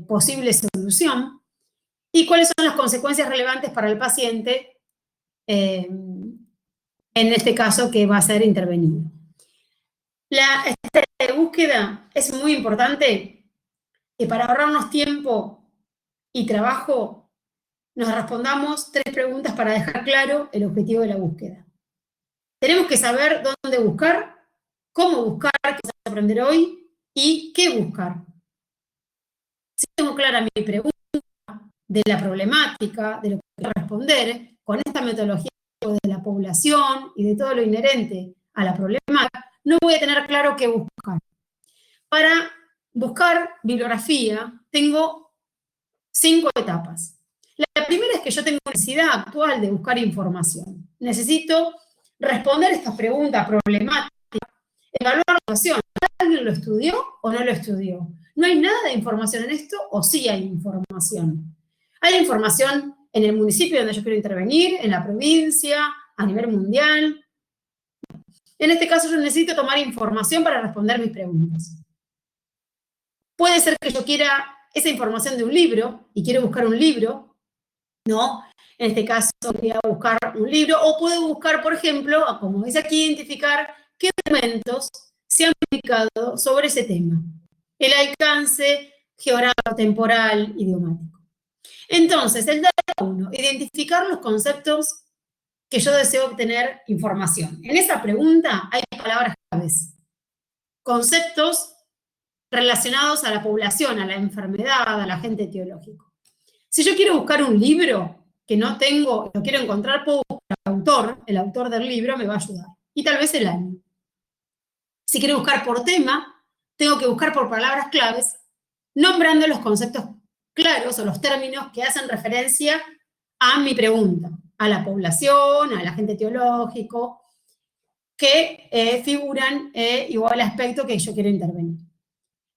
posible solución y cuáles son las consecuencias relevantes para el paciente, en este caso que va a ser intervenido. La estrategia de búsqueda es muy importante que para ahorrarnos tiempo y trabajo nos respondamos 3 preguntas para dejar claro el objetivo de la búsqueda. Tenemos que saber dónde buscar, cómo buscar, qué vamos a aprender hoy y qué buscar. Si tengo clara mi pregunta de la problemática, de lo que quiero responder, con esta metodología de la población y de todo lo inherente a la problemática, no voy a tener claro qué buscar. Para buscar bibliografía tengo 5 etapas. La primera es que yo tengo necesidad actual de buscar información. Necesito responder estas preguntas problemáticas, evaluar la situación. ¿Alguien lo estudió o no lo estudió? ¿No hay nada de información en esto o sí hay información? ¿Hay información en el municipio donde yo quiero intervenir, en la provincia, a nivel mundial? En este caso yo necesito tomar información para responder mis preguntas. Puede ser que yo quiera esa información de un libro y quiero buscar un libro, ¿no? En este caso voy a buscar un libro o puedo buscar, por ejemplo, como dice aquí, identificar qué documentos se han publicado sobre ese tema. El alcance geográfico, temporal, idiomático. Entonces, el dato 1, identificar los conceptos que yo deseo obtener información. En esa pregunta hay palabras claves. Conceptos relacionados a la población, a la enfermedad, al agente etiológico. Si yo quiero buscar un libro que no tengo, lo quiero encontrar, puedo buscar el autor del libro me va a ayudar. Y tal vez el año. Si quiero buscar por tema, tengo que buscar por palabras claves, nombrando los conceptos claros o los términos que hacen referencia a mi pregunta, a la población, al agente etiológico, que figuran igual al aspecto que yo quiero intervenir.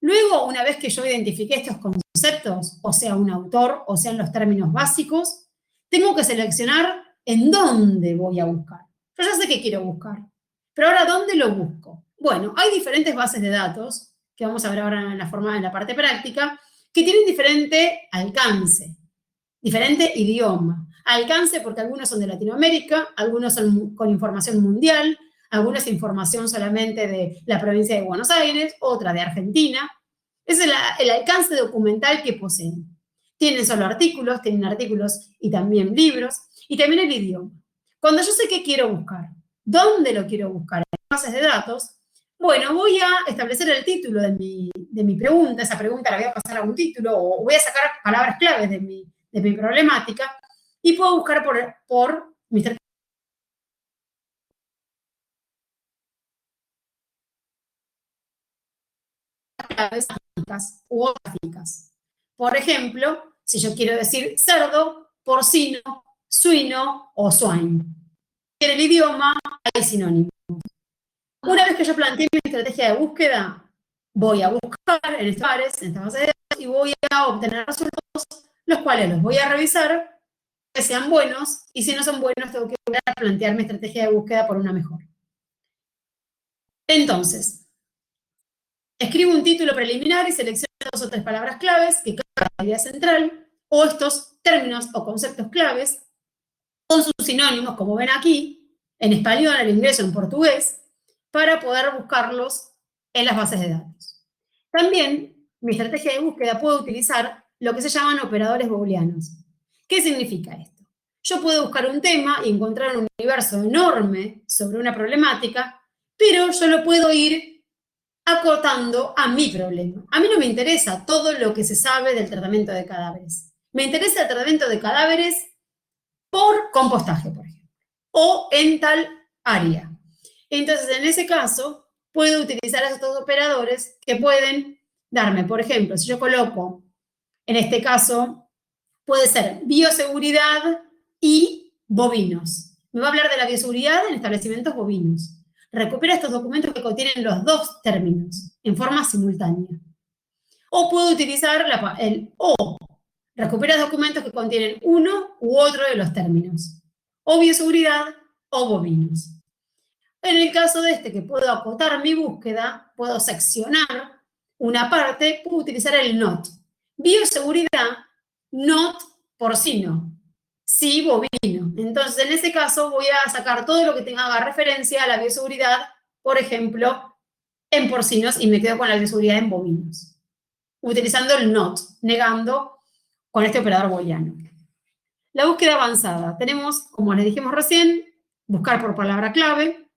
Luego, una vez que yo identifiqué estos conceptos, o sea, un autor, o sean los términos básicos, tengo que seleccionar en dónde voy a buscar. Yo ya sé qué quiero buscar, pero ahora, ¿dónde lo busco? Bueno, hay diferentes bases de datos, que vamos a ver ahora en la parte práctica, que tienen diferente alcance, diferente idioma. Alcance porque algunos son de Latinoamérica, algunos son con información mundial, algunas información solamente de la provincia de Buenos Aires, otra de Argentina. Es el alcance documental que poseen. Tienen solo artículos, tienen artículos y también libros, y también el idioma. Cuando yo sé qué quiero buscar, dónde lo quiero buscar, en bases de datos, bueno, voy a establecer el título de mi pregunta, esa pregunta la voy a pasar a un título, o voy a sacar palabras claves de mi problemática, y puedo buscar por mis claves u otras técnicas. Por ejemplo, si yo quiero decir cerdo, porcino, suino o swine. En el idioma hay sinónimos. Una vez que yo planteé mi estrategia de búsqueda, voy a buscar en estos bares, en estas bases de datos, y voy a obtener resultados, los cuales los voy a revisar, que sean buenos, y si no son buenos, tengo que volver a plantear mi estrategia de búsqueda por una mejor. Entonces, escribo un título preliminar y selecciono 2 o 3 palabras claves que cada idea central, o estos términos o conceptos claves, con sus sinónimos, como ven aquí, en español, en inglés o en portugués, para poder buscarlos en las bases de datos. También, mi estrategia de búsqueda puede utilizar lo que se llaman operadores booleanos. ¿Qué significa esto? Yo puedo buscar un tema y encontrar un universo enorme sobre una problemática, pero yo lo puedo ir acotando a mi problema. A mí no me interesa todo lo que se sabe del tratamiento de cadáveres. Me interesa el tratamiento de cadáveres por compostaje, por ejemplo, o en tal área. Entonces, en ese caso, puedo utilizar estos operadores que pueden darme, por ejemplo, si yo coloco, en este caso, puede ser bioseguridad y bovinos. Me va a hablar de la bioseguridad en establecimientos bovinos. Recupera estos documentos que contienen los 2 términos en forma simultánea. O puedo utilizar el o. Recupera documentos que contienen uno u otro de los términos. O bioseguridad o bovinos. En el caso de que puedo acotar mi búsqueda, puedo seccionar una parte, puedo utilizar el not. bioseguridad, not porcino, sí bovino. Entonces, en ese caso, voy a sacar todo lo que haga referencia a la bioseguridad, por ejemplo, en porcinos, y me quedo con la bioseguridad en bovinos, utilizando el not, negando con este operador booleano. La búsqueda avanzada. Tenemos, como les dijimos recién, buscar por palabra clave.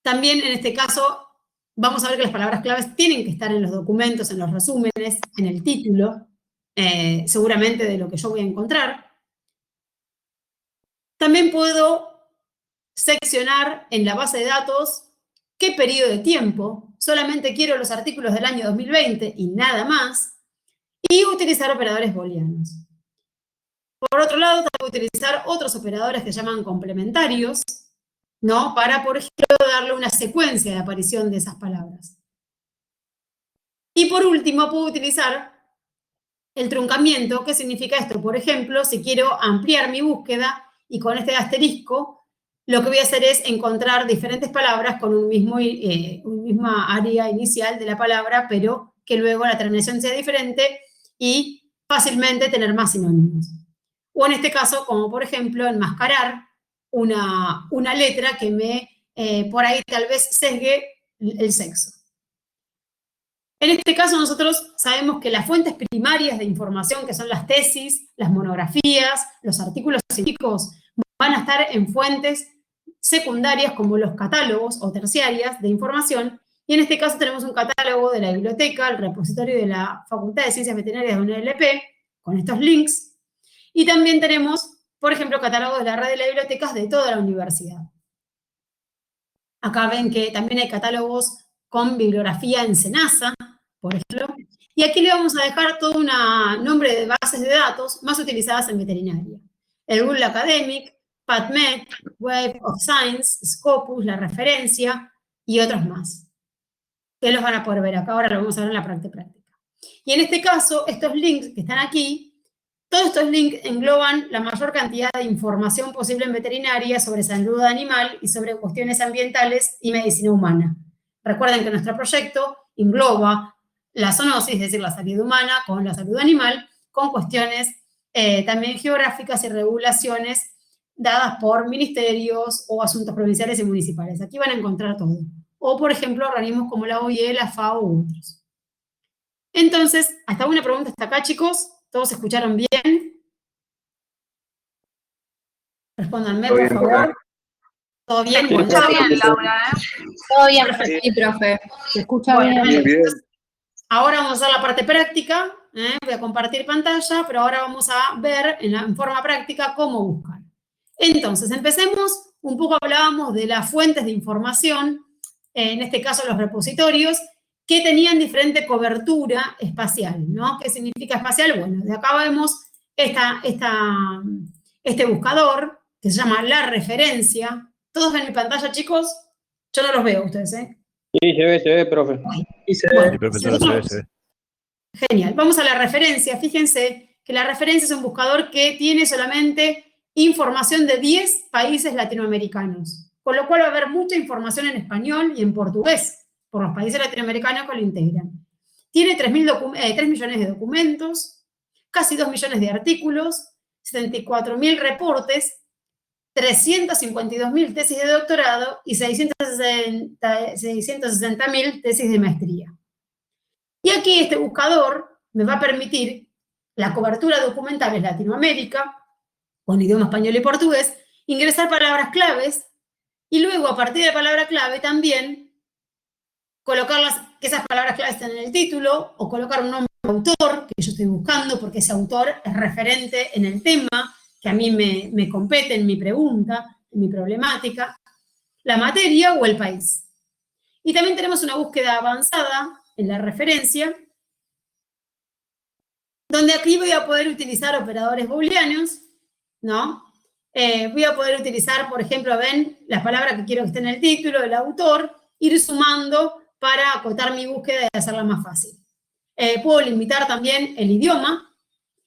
También en este caso vamos a ver que las palabras claves tienen que estar en los documentos, en los resúmenes, en el título, seguramente de lo que yo voy a encontrar. También puedo seccionar en la base de datos qué periodo de tiempo, solamente quiero los artículos del año 2020 y nada más, y utilizar operadores booleanos. Por otro lado, también puedo utilizar otros operadores que se llaman complementarios, ¿no? Para, por ejemplo, darle una secuencia de aparición de esas palabras. Y por último, puedo utilizar el truncamiento. ¿Qué significa esto? Por ejemplo, si quiero ampliar mi búsqueda y con este asterisco, lo que voy a hacer es encontrar diferentes palabras con un misma área inicial de la palabra, pero que luego la terminación sea diferente y fácilmente tener más sinónimos. O en este caso, como por ejemplo, enmascarar una letra que me, por ahí tal vez sesgue el sexo. En este caso nosotros sabemos que las fuentes primarias de información, que son las tesis, las monografías, los artículos científicos, van a estar en fuentes secundarias como los catálogos o terciarias de información, y en este caso tenemos un catálogo de la biblioteca, el repositorio de la Facultad de Ciencias Veterinarias de UNLP, con estos links, y también tenemos, por ejemplo, catálogos de la red de las bibliotecas de toda la universidad. Acá ven que también hay catálogos con bibliografía en Senasa, por ejemplo, y aquí le vamos a dejar todo un nombre de bases de datos más utilizadas en veterinaria. El Google Academic, PubMed, Web of Science, Scopus, la referencia y otros más. Ustedes los van a poder ver acá, ahora lo vamos a ver en la parte práctica. Y en este caso, estos links que están aquí, todos estos links engloban la mayor cantidad de información posible en veterinaria sobre salud animal y sobre cuestiones ambientales y medicina humana. Recuerden que nuestro proyecto engloba la zoonosis, es decir, la salud humana con la salud animal, con cuestiones también geográficas y regulaciones dadas por ministerios o asuntos provinciales y municipales. Aquí van a encontrar todo. O, por ejemplo, organismos como la OIE, la FAO u otros. Entonces, ¿hasta una pregunta hasta acá, chicos? ¿Todos escucharon bien? Respóndanme, por favor. ¿Todo bien? Se escucha bien, Laura, ¿eh? Todo bien, sí, profe. Se escucha bien. Muy bien. Ahora vamos a hacer la parte práctica. Voy a compartir pantalla, pero ahora vamos a ver en forma práctica cómo buscar. Entonces, empecemos. Un poco hablábamos de las fuentes de información, en este caso los repositorios, que tenían diferente cobertura espacial, ¿no? ¿Qué significa espacial? Bueno, de acá vemos este buscador, que se llama la referencia. ¿Todos ven mi pantalla, chicos? Yo no los veo, ustedes, ¿eh? Sí, se ve, profe. Sí, se Bueno, ve. Profesora, se ve. Genial. Vamos a la referencia. Fíjense que la referencia es un buscador que tiene solamente información de 10 países latinoamericanos, con lo cual va a haber mucha información en español y en portugués, por los países latinoamericanos que lo integran. Tiene 3 millones de documentos, casi 2 millones de artículos, 74.000 reportes, 352.000 tesis de doctorado y 660.000 tesis de maestría. Y aquí este buscador me va a permitir la cobertura documental en Latinoamérica, con idioma español y portugués, ingresar palabras claves y luego a partir de la palabra clave también colocar que esas palabras claves estén en el título o colocar un nombre de autor que yo estoy buscando porque ese autor es referente en el tema que a mí me compete en mi pregunta, en mi problemática, la materia o el país. Y también tenemos una búsqueda avanzada en la referencia, donde aquí voy a poder utilizar operadores booleanos, ¿no? Voy a poder utilizar, por ejemplo, ven, las palabras que quiero que estén en el título, el autor, ir sumando para acotar mi búsqueda y hacerla más fácil. Puedo limitar también el idioma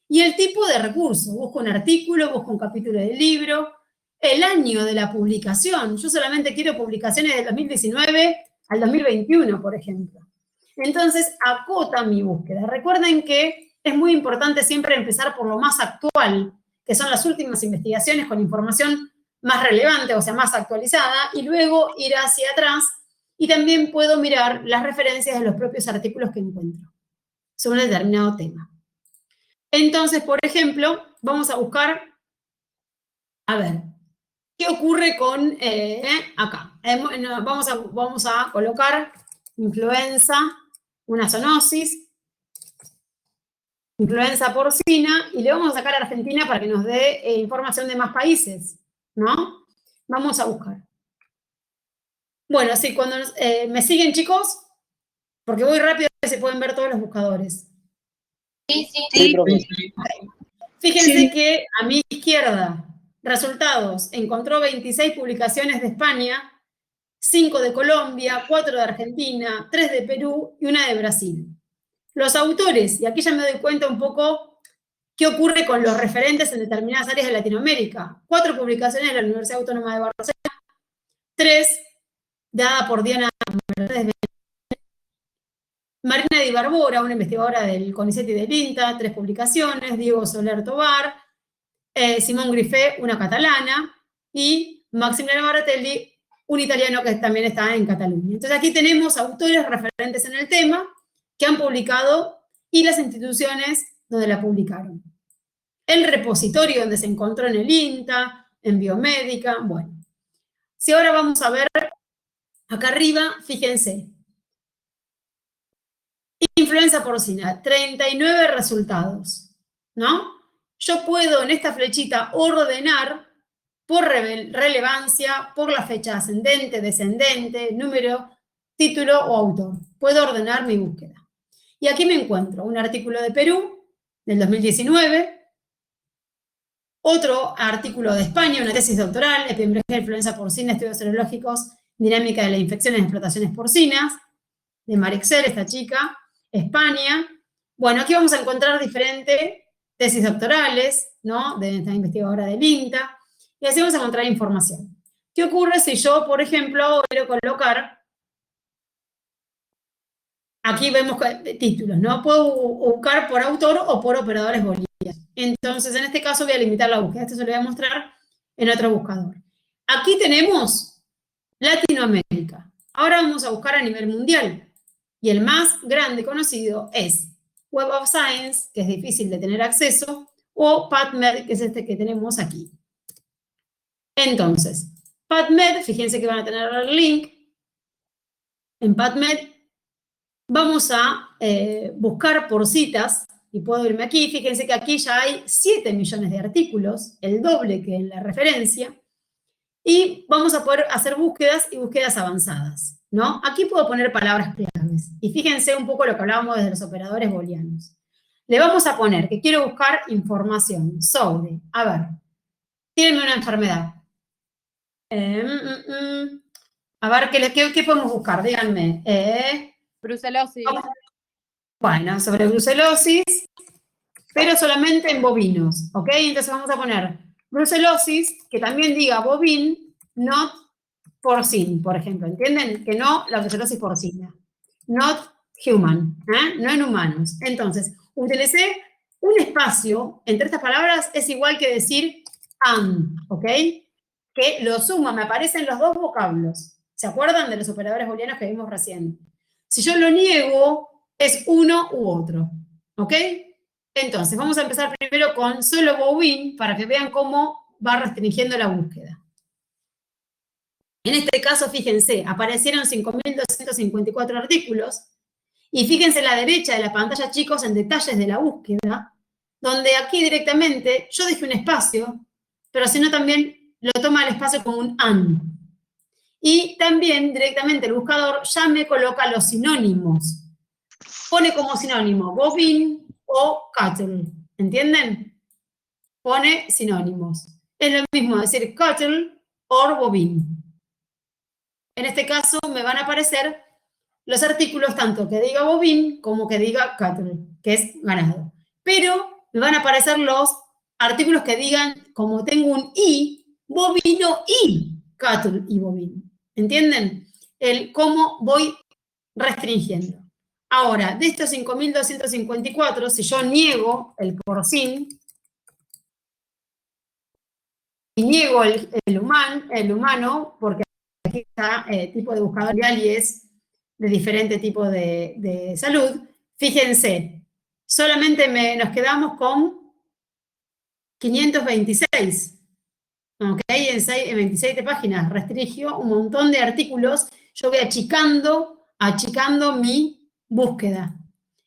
y el tipo de recurso. Busco un artículo, busco un capítulo del libro, el año de la publicación. Yo solamente quiero publicaciones del 2019 al 2021, por ejemplo. Entonces, acota mi búsqueda. Recuerden que es muy importante siempre empezar por lo más actual, que son las últimas investigaciones con información más relevante, o sea, más actualizada, y luego ir hacia atrás, y también puedo mirar las referencias de los propios artículos que encuentro sobre un determinado tema. Entonces, por ejemplo, vamos a buscar, a ver, ¿qué ocurre con acá? Vamos a colocar influenza, una zoonosis, influenza porcina, y le vamos a sacar a Argentina para que nos dé información de más países, ¿no? Vamos a buscar. Bueno, sí, cuando me siguen, chicos, porque voy rápido, se pueden ver todos los buscadores. Sí. Okay. Fíjense que a mi izquierda, resultados, encontró 26 publicaciones de España, 5 de Colombia, 4 de Argentina, 3 de Perú y 1 de Brasil. Los autores, y aquí ya me doy cuenta un poco qué ocurre con los referentes en determinadas áreas de Latinoamérica. 4 publicaciones de la Universidad Autónoma de Barcelona, 3 dada por Diana Mercedes, Marina Di Barbora, una investigadora del CONICET y del INTA, 3 publicaciones, Diego Soler Tobar, Simón Grifé, una catalana, y Maximiliano Baratelli, un italiano que también está en Cataluña. Entonces aquí tenemos autores referentes en el tema que han publicado y las instituciones donde la publicaron. El repositorio donde se encontró en el INTA, en Biomédica, bueno. Si ahora vamos a ver acá arriba, fíjense. Influenza porcina, 39 resultados, ¿no? Yo puedo en esta flechita ordenar por relevancia, por la fecha ascendente, descendente, número, título o autor. Puedo ordenar mi búsqueda. Y aquí me encuentro un artículo de Perú, del 2019, otro artículo de España, una tesis doctoral, epidemiología de influenza porcina, estudios serológicos, dinámica de las infecciones en explotaciones porcinas, de Marixel, esta chica, España. Bueno, aquí vamos a encontrar diferentes tesis doctorales, ¿no? De esta investigadora del INTA, y así vamos a encontrar información. ¿Qué ocurre si yo, por ejemplo, quiero colocar, aquí vemos títulos, ¿no? Puedo buscar por autor o por operadores booleanos. Entonces, en este caso voy a limitar la búsqueda. Esto se lo voy a mostrar en otro buscador. Aquí tenemos Latinoamérica. Ahora vamos a buscar a nivel mundial. Y el más grande conocido es Web of Science, que es difícil de tener acceso, o PubMed, que es este que tenemos aquí. Entonces, PubMed, fíjense que van a tener el link. En PubMed vamos a buscar por citas, y puedo irme aquí. Fíjense que aquí ya hay 7 millones de artículos, el doble que en la referencia, y vamos a poder hacer búsquedas y búsquedas avanzadas, ¿no? Aquí puedo poner palabras claves, y fíjense un poco lo que hablábamos desde los operadores booleanos. Le vamos a poner que quiero buscar información sobre, a ver, tírenme una enfermedad. A ver, ¿qué podemos buscar? Díganme. Brucelosis. Bueno, sobre brucelosis, pero solamente en bovinos, ¿ok? Entonces vamos a poner brucelosis, que también diga bovine, not porcine, por ejemplo, ¿entienden? Que no la brucelosis porcina. Not human, no en humanos. Entonces, utilicé un espacio entre estas palabras, es igual que decir and, ¿ok? Que lo suma, me aparecen los dos vocablos. ¿Se acuerdan de los operadores booleanos que vimos recién? Si yo lo niego, es uno u otro, ¿ok? Entonces, vamos a empezar primero con solo bovine para que vean cómo va restringiendo la búsqueda. En este caso, fíjense, aparecieron 5.254 artículos, y fíjense a la derecha de la pantalla, chicos, en detalles de la búsqueda, donde aquí directamente yo dejé un espacio, pero si no también lo toma el espacio como un and. Y también directamente el buscador ya me coloca los sinónimos. Pone como sinónimo bovine o cattle, ¿entienden? Pone sinónimos. Es lo mismo decir cattle o bovine. En este caso me van a aparecer los artículos tanto que diga bovine como que diga cattle, que es ganado. Pero me van a aparecer los artículos que digan, como tengo un i, bovino y cattle y bovino. ¿Entienden? El cómo voy restringiendo. Ahora, de estos 5.254, si yo niego el porcín, y niego el humano, porque aquí está tipo de buscador y es de diferente tipo de salud, fíjense, solamente nos quedamos con 526. ¿Ok? En 27 páginas restringió un montón de artículos. Yo voy achicando mi búsqueda.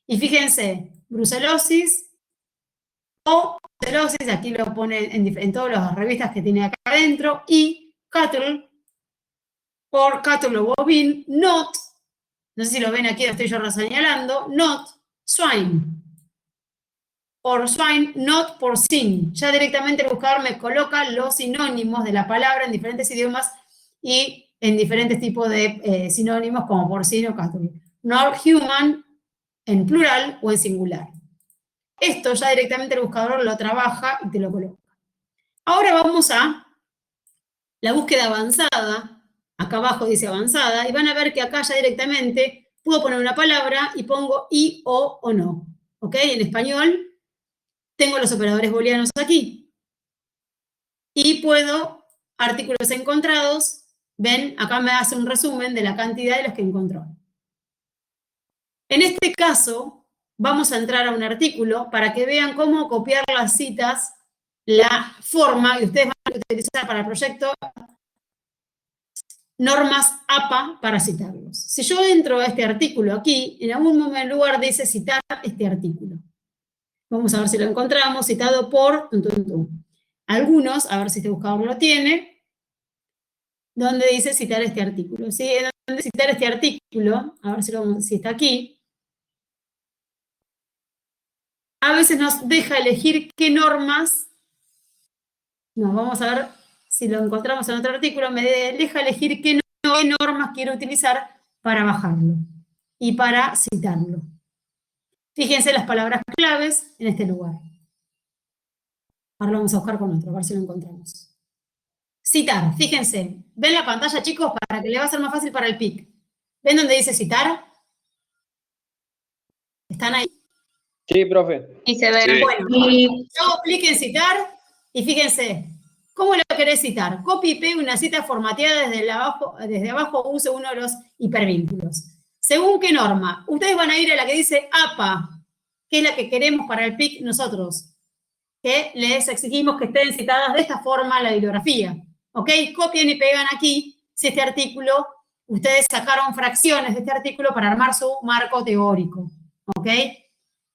Y fíjense, brucelosis o brucelosis, aquí lo ponen en todas las revistas que tiene acá adentro, y cattle, por cattle o bovine, not, no sé si lo ven aquí, lo estoy yo señalando, not swine. Por swine, not porcine. Ya directamente el buscador me coloca los sinónimos de la palabra en diferentes idiomas y en diferentes tipos de sinónimos como porcino o cattle. Not human en plural o en singular. Esto ya directamente el buscador lo trabaja y te lo coloca. Ahora vamos a la búsqueda avanzada. Acá abajo dice avanzada, y van a ver que acá ya directamente puedo poner una palabra y pongo y, o no. ¿Ok? En español tengo los operadores booleanos aquí. Y puedo, artículos encontrados, ven, acá me hace un resumen de la cantidad de los que encontró. En este caso, vamos a entrar a un artículo para que vean cómo copiar las citas, la forma, y ustedes van a utilizar para el proyecto normas APA para citarlos. Si yo entro a este artículo aquí, en algún lugar dice citar este artículo. Vamos a ver si lo encontramos, citado por... Algunos, a ver si este buscador lo tiene, donde dice citar este artículo. ¿Sí? En donde citar este artículo, a ver si está aquí, a veces nos deja elegir qué normas, vamos a ver si lo encontramos en otro artículo, me deja elegir qué normas quiero utilizar para bajarlo y para citarlo. Fíjense las palabras claves en este lugar. Ahora lo vamos a buscar con otro, a ver si lo encontramos. Citar, fíjense. ¿Ven la pantalla, chicos? Para que le va a ser más fácil para el PIC. ¿Ven donde dice citar? ¿Están ahí? Sí, profe. Y se ve. Sí. Bueno, yo clic en citar y fíjense, ¿cómo lo querés citar? Copy y pegue una cita formateada desde abajo use uno de los hipervínculos. ¿Según qué norma? Ustedes van a ir a la que dice APA, que es la que queremos para el PIC nosotros, que les exigimos que estén citadas de esta forma en la bibliografía. ¿Ok? Copian y pegan aquí si este artículo, ustedes sacaron fracciones de este artículo para armar su marco teórico. ¿Ok?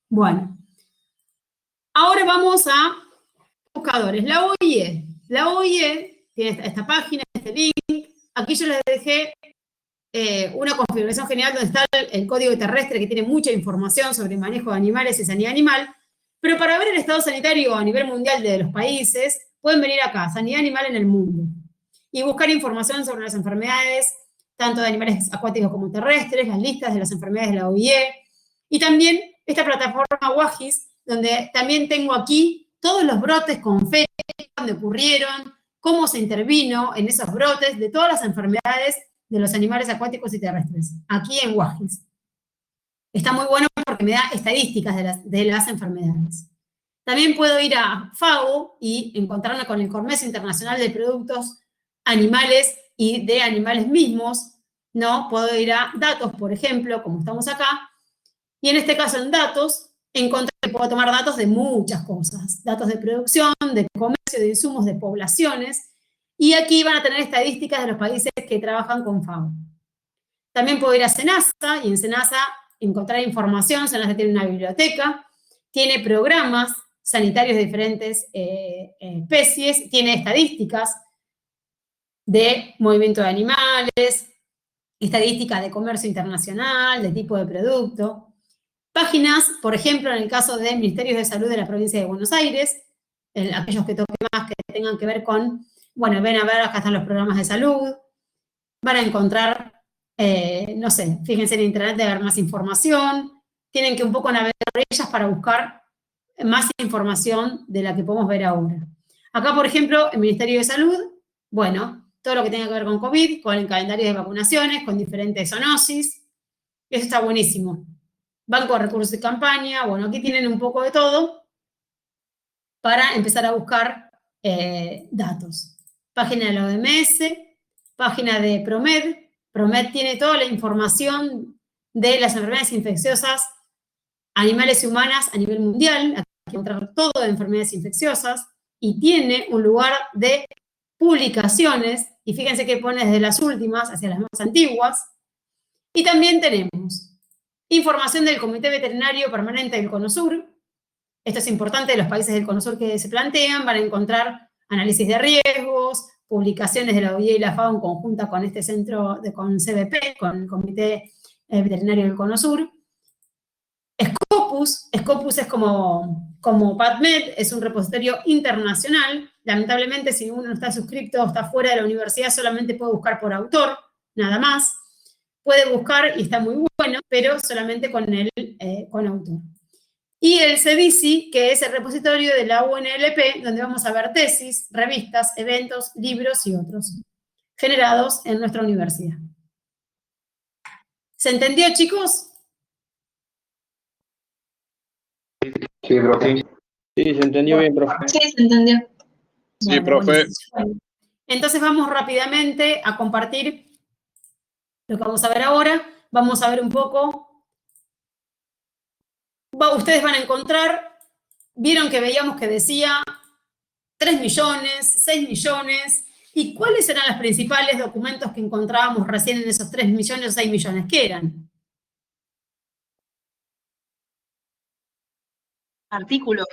Bueno. Ahora vamos a buscadores. La OIE. La OIE tiene esta página, este link. Aquí yo les dejé una configuración general donde está el código terrestre que tiene mucha información sobre el manejo de animales y sanidad animal. Pero para ver el estado sanitario a nivel mundial de los países, pueden venir acá, Sanidad Animal en el Mundo, y buscar información sobre las enfermedades, tanto de animales acuáticos como terrestres, las listas de las enfermedades de la OIE, y también esta plataforma WAGIS, donde también tengo aquí todos los brotes con fecha, dónde ocurrieron, cómo se intervino en esos brotes de todas las enfermedades de los animales acuáticos y terrestres, aquí en WAGIS. Está muy bueno porque me da estadísticas de las enfermedades. También puedo ir a FAO y encontrarme con el Comercio Internacional de Productos Animales y de Animales mismos, ¿no? Puedo ir a datos, por ejemplo, como estamos acá, y en este caso en datos, encontré que puedo tomar datos de muchas cosas, datos de producción, de comercio, de insumos, de poblaciones, y aquí van a tener estadísticas de los países que trabajan con FAO. También puedo ir a SENASA, y en SENASA encontrar información. SENASA tiene una biblioteca, tiene programas sanitarios de diferentes especies, tiene estadísticas de movimiento de animales, estadísticas de comercio internacional, de tipo de producto. Páginas, por ejemplo, en el caso de Ministerios de Salud de la provincia de Buenos Aires, aquellos que toquen más que tengan que ver con, bueno, ven a ver, acá están los programas de salud, van a encontrar, no sé, fíjense en internet de ver más información, tienen que un poco navegar por ellas para buscar más información de la que podemos ver ahora. Acá, por ejemplo, el Ministerio de Salud, bueno, todo lo que tenga que ver con COVID, con el calendario de vacunaciones, con diferentes zoonosis, eso está buenísimo. banco de recursos de campaña, bueno, aquí tienen un poco de todo para empezar a buscar datos. Página de la OMS, página de PROMED. PROMED tiene toda la información de las enfermedades infecciosas animales y humanas a nivel mundial. Aquí encontrar todo de enfermedades infecciosas y tiene un lugar de publicaciones, y fíjense que pone desde las últimas hacia las más antiguas. Y también tenemos información del Comité Veterinario Permanente del Cono Sur. Esto es importante de los países del Cono Sur que se plantean. Van a encontrar análisis de riesgos, publicaciones de la OIE y la FAO en conjunta con este centro, con CBP, con el Comité Veterinario del Cono Sur. Scopus es como PubMed, es un repositorio internacional. Lamentablemente, si uno no está suscrito o está fuera de la universidad, solamente puede buscar por autor, nada más. Puede buscar, y está muy bueno, pero solamente con autor. Y el CDC, que es el repositorio de la UNLP, donde vamos a ver tesis, revistas, eventos, libros y otros, generados en nuestra universidad. ¿Se entendió, chicos? Sí, profe. Sí, se entendió bien, profe. Sí, se entendió. Sí, profe. Buenísimo. Entonces vamos rápidamente a compartir lo que vamos a ver ahora. Vamos a ver un poco. Ustedes van a encontrar, vieron que veíamos que decía 3 millones, 6 millones. ¿Y cuáles eran los principales documentos que encontrábamos recién en esos 3 millones o 6 millones? ¿Qué eran? Artículos.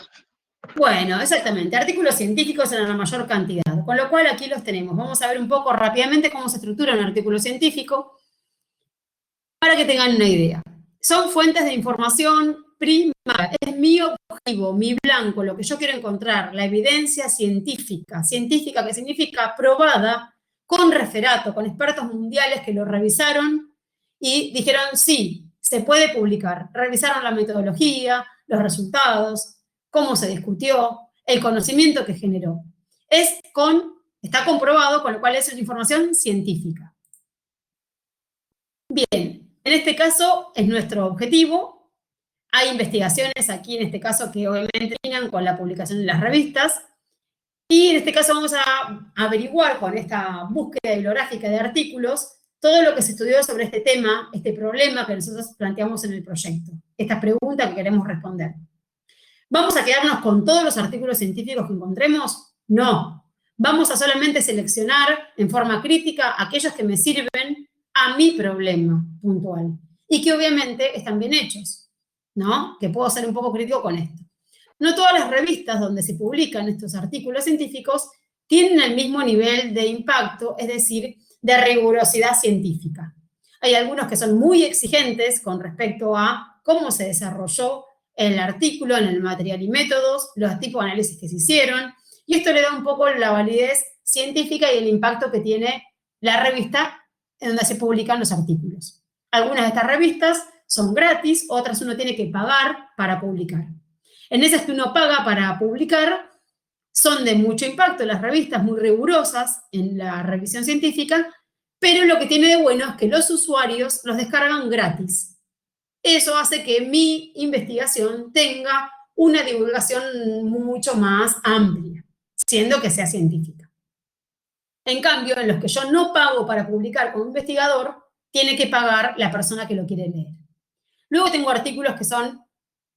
Bueno, exactamente, artículos científicos en la mayor cantidad, con lo cual aquí los tenemos. Vamos a ver un poco rápidamente cómo se estructura un artículo científico para que tengan una idea. Son fuentes de información primaria, es mi objetivo, mi blanco, lo que yo quiero encontrar, la evidencia científica. Científica, que significa probada, con referato, con expertos mundiales que lo revisaron y dijeron, sí, se puede publicar. Revisaron la metodología, los resultados, cómo se discutió, el conocimiento que generó. Está comprobado, con lo cual es una información científica. Bien, en este caso es nuestro objetivo. Hay investigaciones aquí, en este caso, que obviamente terminan con la publicación de las revistas. Y en este caso vamos a averiguar con esta búsqueda bibliográfica de artículos todo lo que se estudió sobre este tema, este problema que nosotros planteamos en el proyecto, esta pregunta que queremos responder. ¿Vamos a quedarnos con todos los artículos científicos que encontremos? No. Vamos a solamente seleccionar en forma crítica aquellos que me sirven a mi problema puntual y que obviamente están bien hechos, ¿no? Que puedo ser un poco crítico con esto. No todas las revistas donde se publican estos artículos científicos tienen el mismo nivel de impacto, es decir, de rigurosidad científica. Hay algunos que son muy exigentes con respecto a cómo se desarrolló el artículo, en el material y métodos, los tipos de análisis que se hicieron, y esto le da un poco la validez científica y el impacto que tiene la revista en donde se publican los artículos. Algunas de estas revistas son gratis, otras uno tiene que pagar para publicar. En esas que uno paga para publicar, son de mucho impacto las revistas, muy rigurosas en la revisión científica, pero lo que tiene de bueno es que los usuarios los descargan gratis. Eso hace que mi investigación tenga una divulgación mucho más amplia, siendo que sea científica. En cambio, en los que yo no pago para publicar como investigador, tiene que pagar la persona que lo quiere leer. Luego tengo artículos que son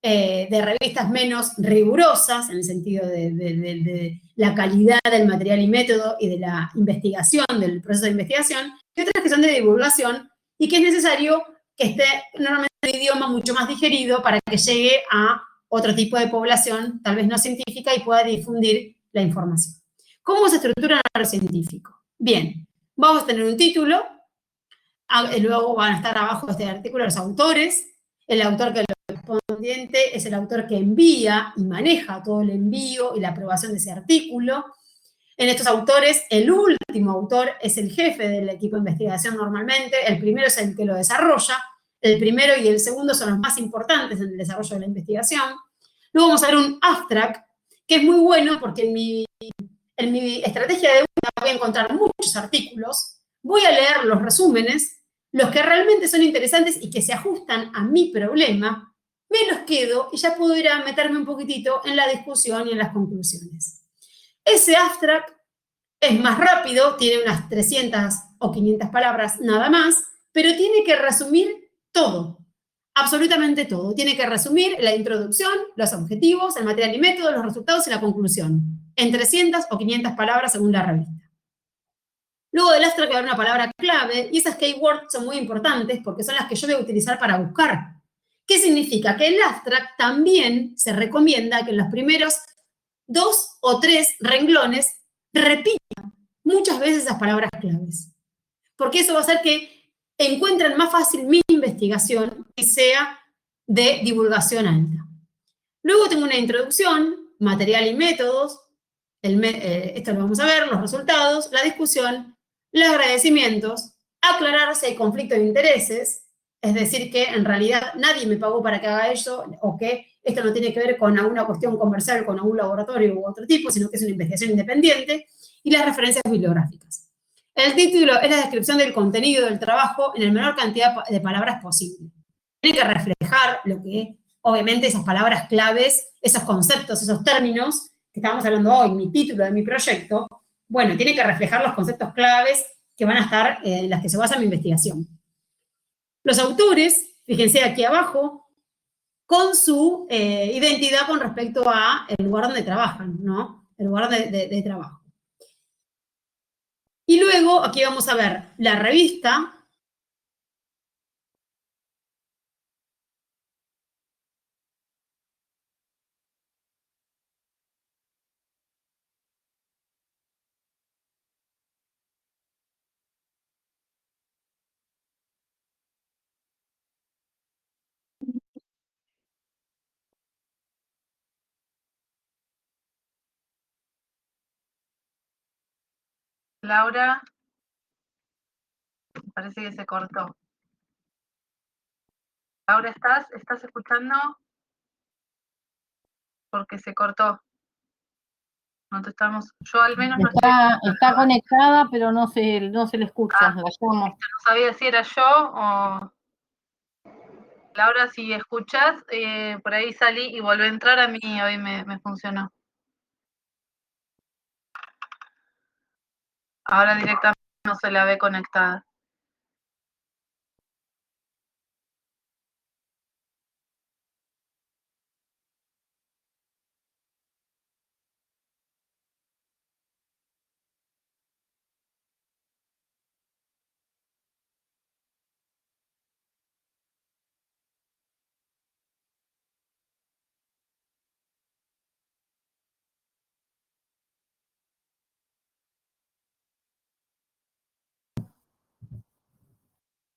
de revistas menos rigurosas, en el sentido de la calidad del material y método y de la investigación, del proceso de investigación, y otras que son de divulgación y que es necesario que esté normalmente en un idioma mucho más digerido para que llegue a otro tipo de población, tal vez no científica, y pueda difundir la información. ¿Cómo se estructura un artículo científico? Bien, vamos a tener un título, luego van a estar abajo de este artículo los autores, el autor que lo correspondiente es el autor que envía y maneja todo el envío y la aprobación de ese artículo. En estos autores, el último autor es el jefe del equipo de investigación normalmente, el primero es el que lo desarrolla, el primero y el segundo son los más importantes en el desarrollo de la investigación. Luego vamos a ver un abstract, que es muy bueno porque en mi estrategia de búsqueda voy a encontrar muchos artículos, voy a leer los resúmenes, Los que realmente son interesantes y que se ajustan a mi problema, me los quedo y ya puedo ir a meterme un poquitito en la discusión y en las conclusiones. Ese abstract es más rápido, tiene unas 300 o 500 palabras nada más, pero tiene que resumir todo, absolutamente todo. Tiene que resumir la introducción, los objetivos, el material y método, los resultados y la conclusión, en 300 o 500 palabras según la revista. Luego del abstract va a haber una palabra clave, y esas keywords son muy importantes porque son las que yo voy a utilizar para buscar. ¿Qué significa? Que el abstract también se recomienda que en los primeros 2 o 3 renglones repita muchas veces esas palabras claves. Porque eso va a hacer que encuentren más fácil mi investigación y sea de divulgación alta. Luego tengo una introducción, material y métodos, esto lo vamos a ver, los resultados, la discusión, los agradecimientos, aclarar si hay conflicto de intereses, es decir, que en realidad nadie me pagó para que haga eso, o que esto no tiene que ver con alguna cuestión comercial, con algún laboratorio u otro tipo, sino que es una investigación independiente, y las referencias bibliográficas. El título es la descripción del contenido del trabajo en la menor cantidad de palabras posible. Tiene que reflejar lo que, obviamente, esas palabras claves, esos conceptos, esos términos que estábamos hablando hoy, mi título de mi proyecto, bueno, tiene que reflejar los conceptos claves que van a estar en las que se basa mi investigación. Los autores, fíjense aquí abajo, con su identidad con respecto a el lugar donde trabajan, ¿no? El lugar de trabajo. Y luego, aquí vamos a ver la revista. Laura, parece que se cortó. Laura, ¿estás escuchando? Porque se cortó. No te estamos, yo al menos no estoy. Está conectada, pero no se le escucha. La llamo. No sabía si era yo o... Laura, si escuchas, por ahí salí y volví a entrar, a mí hoy me funcionó. Ahora directamente no se la ve conectada.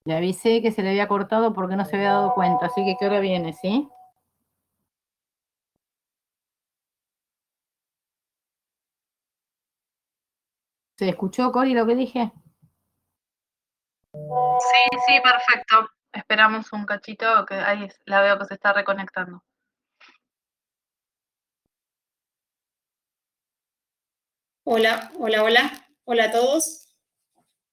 Le avisé que se le había cortado porque no se había dado cuenta, así que ahora viene, ¿sí? ¿Se escuchó, Cori, lo que dije? Sí, perfecto. Esperamos un cachito, que ahí la veo que se está reconectando. Hola, hola, hola. Hola a todos.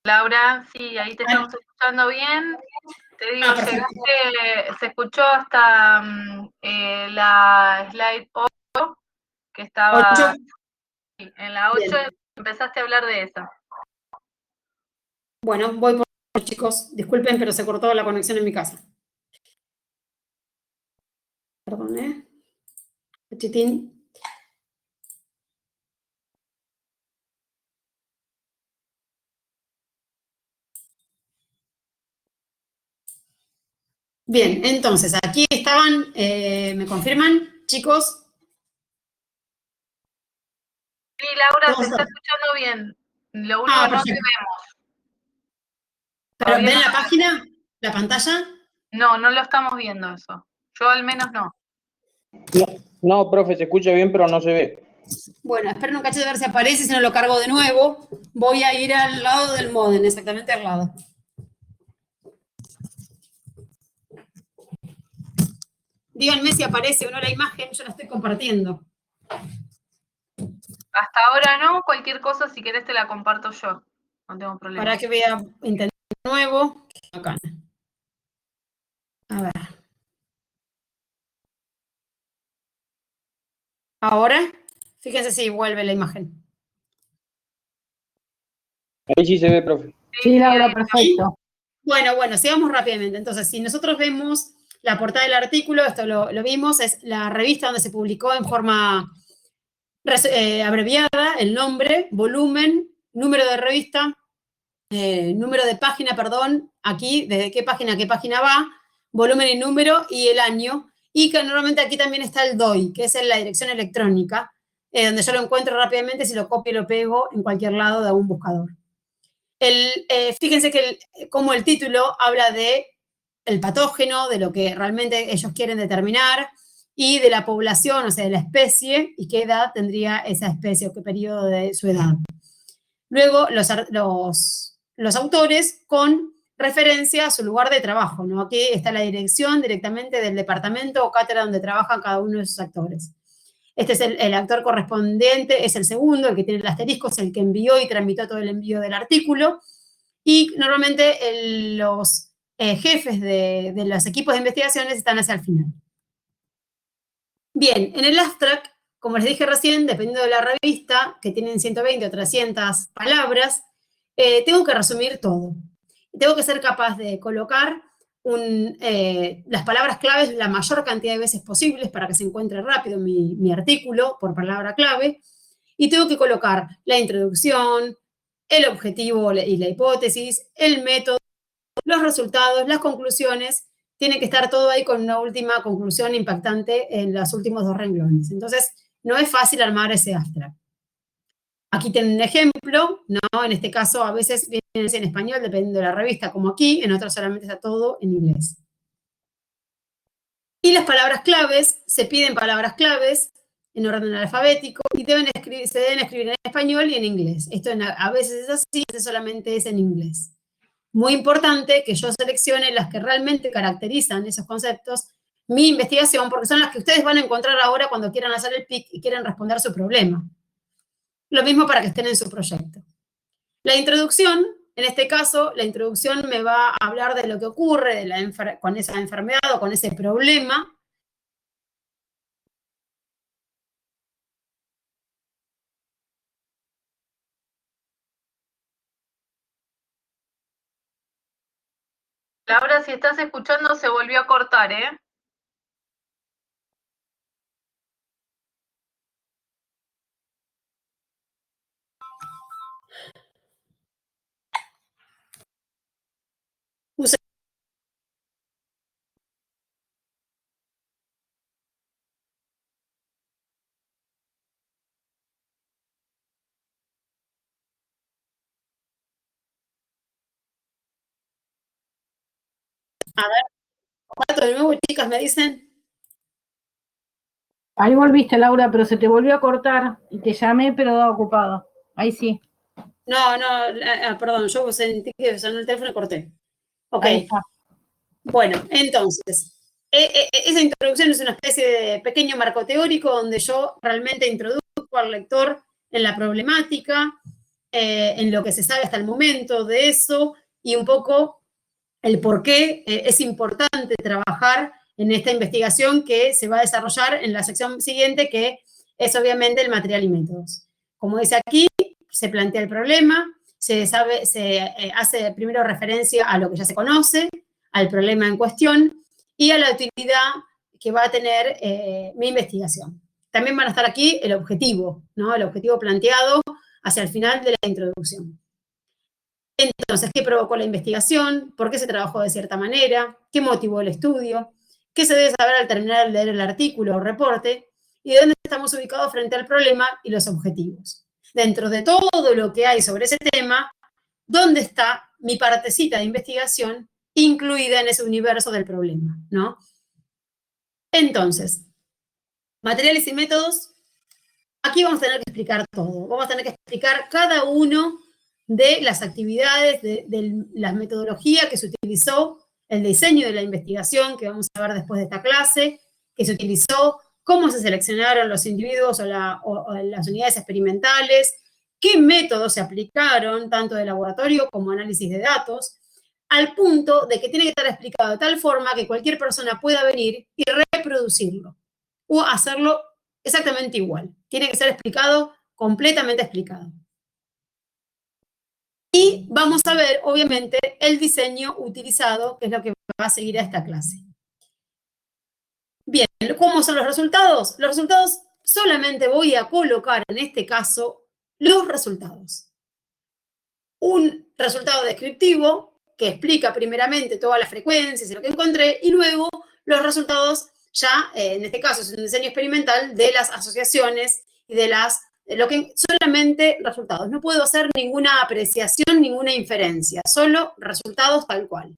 Laura, sí, ahí te estamos escuchando bien. Te digo, se escuchó hasta la slide 8, que estaba 8. en la 8, Bien. empezaste a hablar de eso. Bueno, voy por chicos. Disculpen, pero se cortó la conexión en mi casa. Perdón, Chitín. Bien, entonces, aquí estaban, ¿me confirman, chicos? Sí, Laura, se está escuchando bien. Lo único que no te vemos. ¿Pero ven la página, la pantalla? No, no lo estamos viendo eso. Yo al menos no. No, profe, se escucha bien, pero no se ve. Bueno, esperen un cacho de ver si aparece, si no lo cargo de nuevo. Voy a ir al lado del modem, exactamente al lado. Díganme si aparece o no la imagen, yo la estoy compartiendo. Hasta ahora no, cualquier cosa, si querés te la comparto yo. No tengo problema. Para que voy a intentar nuevo. Acá. A ver. Ahora, fíjense si vuelve la imagen. Ahí sí se ve, profe. Sí, Laura, perfecto. Bueno, sigamos rápidamente. Entonces, si nosotros vemos la portada del artículo, esto lo vimos, es la revista donde se publicó en forma abreviada, el nombre, volumen, número de revista, número de página, perdón, aquí, desde qué página a qué página va, volumen y número y el año. Y que normalmente aquí también está el DOI, que es la dirección electrónica, donde yo lo encuentro rápidamente si lo copio y lo pego en cualquier lado de algún buscador. Fíjense que como el título habla de el patógeno, de lo que realmente ellos quieren determinar, y de la población, o sea, de la especie, y qué edad tendría esa especie o qué periodo de su edad. Luego, los autores con referencia a su lugar de trabajo, ¿no? Aquí está la dirección directamente del departamento o cátedra donde trabajan cada uno de esos actores. Este es el actor correspondiente, es el segundo, el que tiene el asterisco, es el que envió y tramitó todo el envío del artículo. Y normalmente los jefes de los equipos de investigaciones están hacia el final. Bien, en el abstract, como les dije recién, dependiendo de la revista, que tienen 120 o 300 palabras, tengo que resumir todo. Tengo que ser capaz de colocar las palabras claves la mayor cantidad de veces posibles para que se encuentre rápido mi artículo por palabra clave. Y tengo que colocar la introducción, el objetivo y la hipótesis, el método, los resultados, las conclusiones. Tiene que estar todo ahí con una última conclusión impactante en los últimos 2 renglones. Entonces, no es fácil armar ese abstract. Aquí tienen un ejemplo, ¿no? En este caso, a veces viene en español, dependiendo de la revista, como aquí, en otras solamente está todo en inglés. Y las palabras claves, se piden palabras claves en orden alfabético y se deben escribir en español y en inglés. Esto a veces es así, a veces solamente es en inglés. Muy importante que yo seleccione las que realmente caracterizan esos conceptos, mi investigación, porque son las que ustedes van a encontrar ahora cuando quieran hacer el PIC y quieren responder su problema. Lo mismo para que estén en su proyecto. La introducción, en este caso, la introducción me va a hablar de lo que ocurre con esa enfermedad o con ese problema. Laura, si estás escuchando, se volvió a cortar, ¿eh? A ver, de nuevo, chicas, me dicen. Ahí volviste, Laura, pero se te volvió a cortar y te llamé, pero estaba ocupado. Ahí sí. No, perdón, yo sentí que sonó el teléfono y corté. Ok. Ahí está. Bueno, entonces, esa introducción es una especie de pequeño marco teórico donde yo realmente introduzco al lector en la problemática, en lo que se sabe hasta el momento de eso y un poco el por qué es importante trabajar en esta investigación que se va a desarrollar en la sección siguiente, que es obviamente el material y métodos. Como dice aquí, se plantea el problema, se hace primero referencia a lo que ya se conoce, al problema en cuestión y a la utilidad que va a tener mi investigación. También van a estar aquí el objetivo, ¿no? El objetivo planteado hacia el final de la introducción. Entonces, ¿qué provocó la investigación? ¿Por qué se trabajó de cierta manera? ¿Qué motivó el estudio? ¿Qué se debe saber al terminar de leer el artículo o reporte? ¿Y de dónde estamos ubicados frente al problema y los objetivos? Dentro de todo lo que hay sobre ese tema, ¿dónde está mi partecita de investigación incluida en ese universo del problema, ¿no? Entonces, materiales y métodos, aquí vamos a tener que explicar todo. Vamos a tener que explicar cada uno de las actividades, de la metodología que se utilizó, el diseño de la investigación que vamos a ver después de esta clase, que se utilizó, cómo se seleccionaron los individuos o las unidades experimentales, qué métodos se aplicaron, tanto de laboratorio como análisis de datos, al punto de que tiene que estar explicado de tal forma que cualquier persona pueda venir y reproducirlo o hacerlo exactamente igual. Tiene que ser explicado, completamente explicado. Y vamos a ver, obviamente, el diseño utilizado, que es lo que va a seguir a esta clase. Bien, ¿cómo son los resultados? Los resultados solamente voy a colocar, en este caso, los resultados. Un resultado descriptivo que explica primeramente todas las frecuencias y lo que encontré, y luego los resultados ya, en este caso es un diseño experimental de las asociaciones y de lo que solamente resultados. No puedo hacer ninguna apreciación, ninguna inferencia, solo resultados tal cual.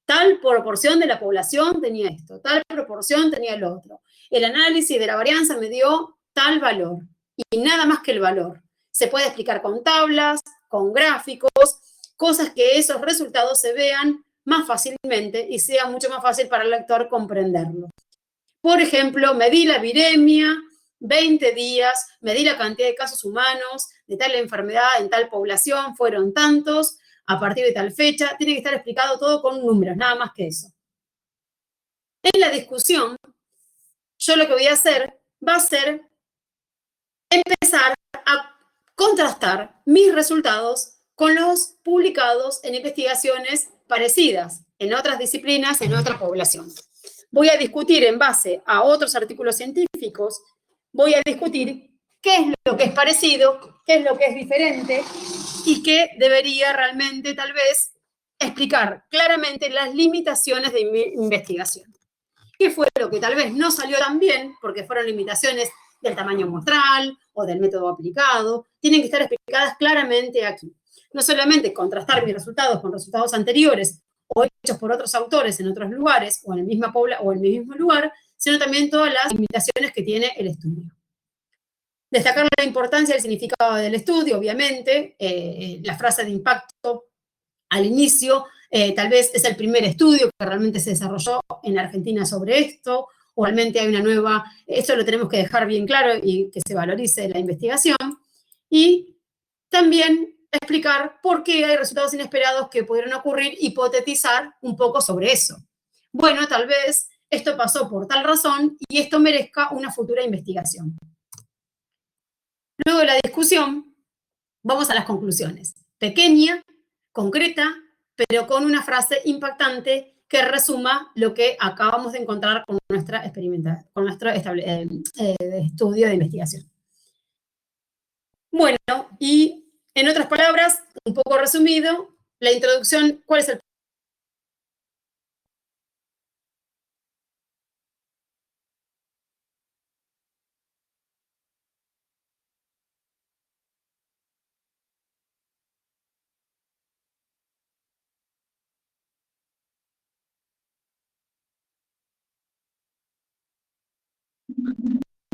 Tal proporción de la población tenía esto, tal proporción tenía el otro. El análisis de la varianza me dio tal valor y nada más que el valor. Se puede explicar con tablas, con gráficos, cosas que esos resultados se vean más fácilmente y sea mucho más fácil para el lector comprenderlo. Por ejemplo, medí la viremia, 20 días, medí la cantidad de casos humanos de tal enfermedad en tal población, fueron tantos, a partir de tal fecha, tiene que estar explicado todo con números, nada más que eso. En la discusión, yo lo que voy a hacer va a ser empezar a contrastar mis resultados con los publicados en investigaciones parecidas, en otras disciplinas, en otra población. Voy a discutir en base a otros artículos científicos, voy a discutir qué es lo que es parecido, qué es lo que es diferente y qué debería realmente tal vez explicar claramente las limitaciones de mi investigación. ¿Qué fue lo que tal vez no salió tan bien? Porque fueron limitaciones del tamaño muestral o del método aplicado. Tienen que estar explicadas claramente aquí. No solamente contrastar mis resultados con resultados anteriores o hechos por otros autores en otros lugares o en el mismo lugar, sino también todas las limitaciones que tiene el estudio. Destacar la importancia del significado del estudio, obviamente, la frase de impacto al inicio, tal vez es el primer estudio que realmente se desarrolló en Argentina sobre esto, o realmente hay una nueva, esto lo tenemos que dejar bien claro y que se valorice la investigación, y también explicar por qué hay resultados inesperados que pudieron ocurrir, hipotetizar un poco sobre eso. Bueno, tal vez esto pasó por tal razón y esto merezca una futura investigación. Luego de la discusión, vamos a las conclusiones. Pequeña, concreta, pero con una frase impactante que resuma lo que acabamos de encontrar con nuestro estudio de investigación. Bueno, y en otras palabras, un poco resumido, la introducción, ¿cuál es el?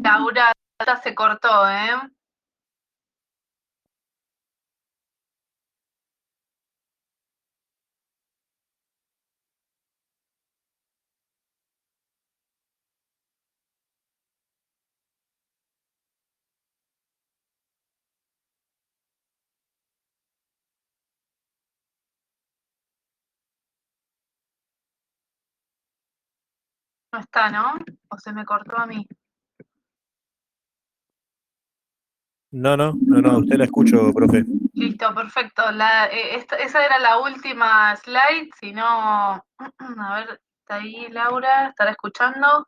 Laura, se cortó, ¿eh? No está, ¿no? ¿O se me cortó a mí? No, usted la escucho, profe. Listo, perfecto. Esa era la última slide, si no, a ver, está ahí Laura, ¿estará escuchando?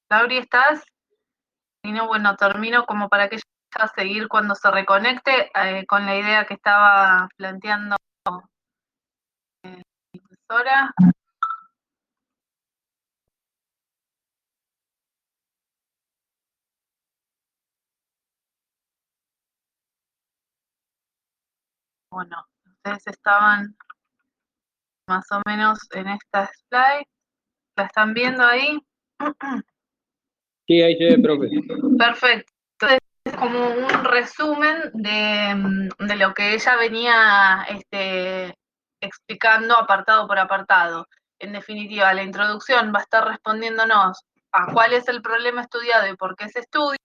Lauri, ¿estás? Si no, bueno, termino como para que ella seguir cuando se reconecte con la idea que estaba planteando la profesora. Bueno, ustedes estaban más o menos en esta slide. ¿La están viendo ahí? Sí, ahí se ve, profe. Perfecto. Entonces, es como un resumen de lo que ella venía explicando apartado por apartado. En definitiva, la introducción va a estar respondiéndonos a cuál es el problema estudiado y por qué se estudia.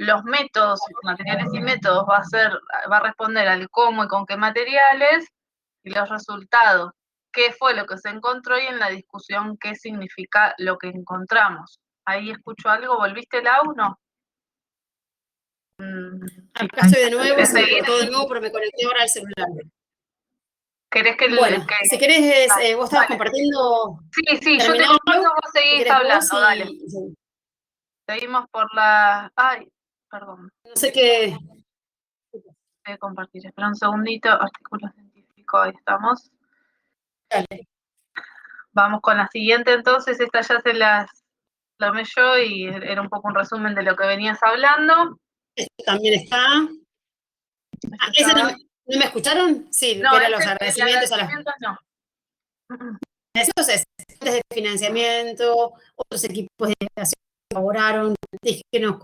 los métodos, materiales y métodos, va a responder al cómo y con qué materiales, y los resultados, qué fue lo que se encontró, y en la discusión qué significa lo que encontramos. Ahí escucho algo, ¿volviste, Lau? No. Acá estoy de nuevo, se me cortó de nuevo, pero me conecté ahora al celular. ¿Querés que Bueno, si querés, vos estabas compartiendo. Sí, yo te comparto, vos seguís hablando, dale. Sí. Seguimos por la... Ay, perdón. No sé qué... Voy a compartir, espera un segundito. Artículo científico, ahí estamos. Dale. Vamos con la siguiente entonces, esta ya se las tomé yo y era un poco un resumen de lo que venías hablando. Este también está. ¿Ese no me escucharon? Sí, no, que eran los agradecimientos a las... no. Entonces, de financiamiento, otros equipos de educación que colaboraron, indígenas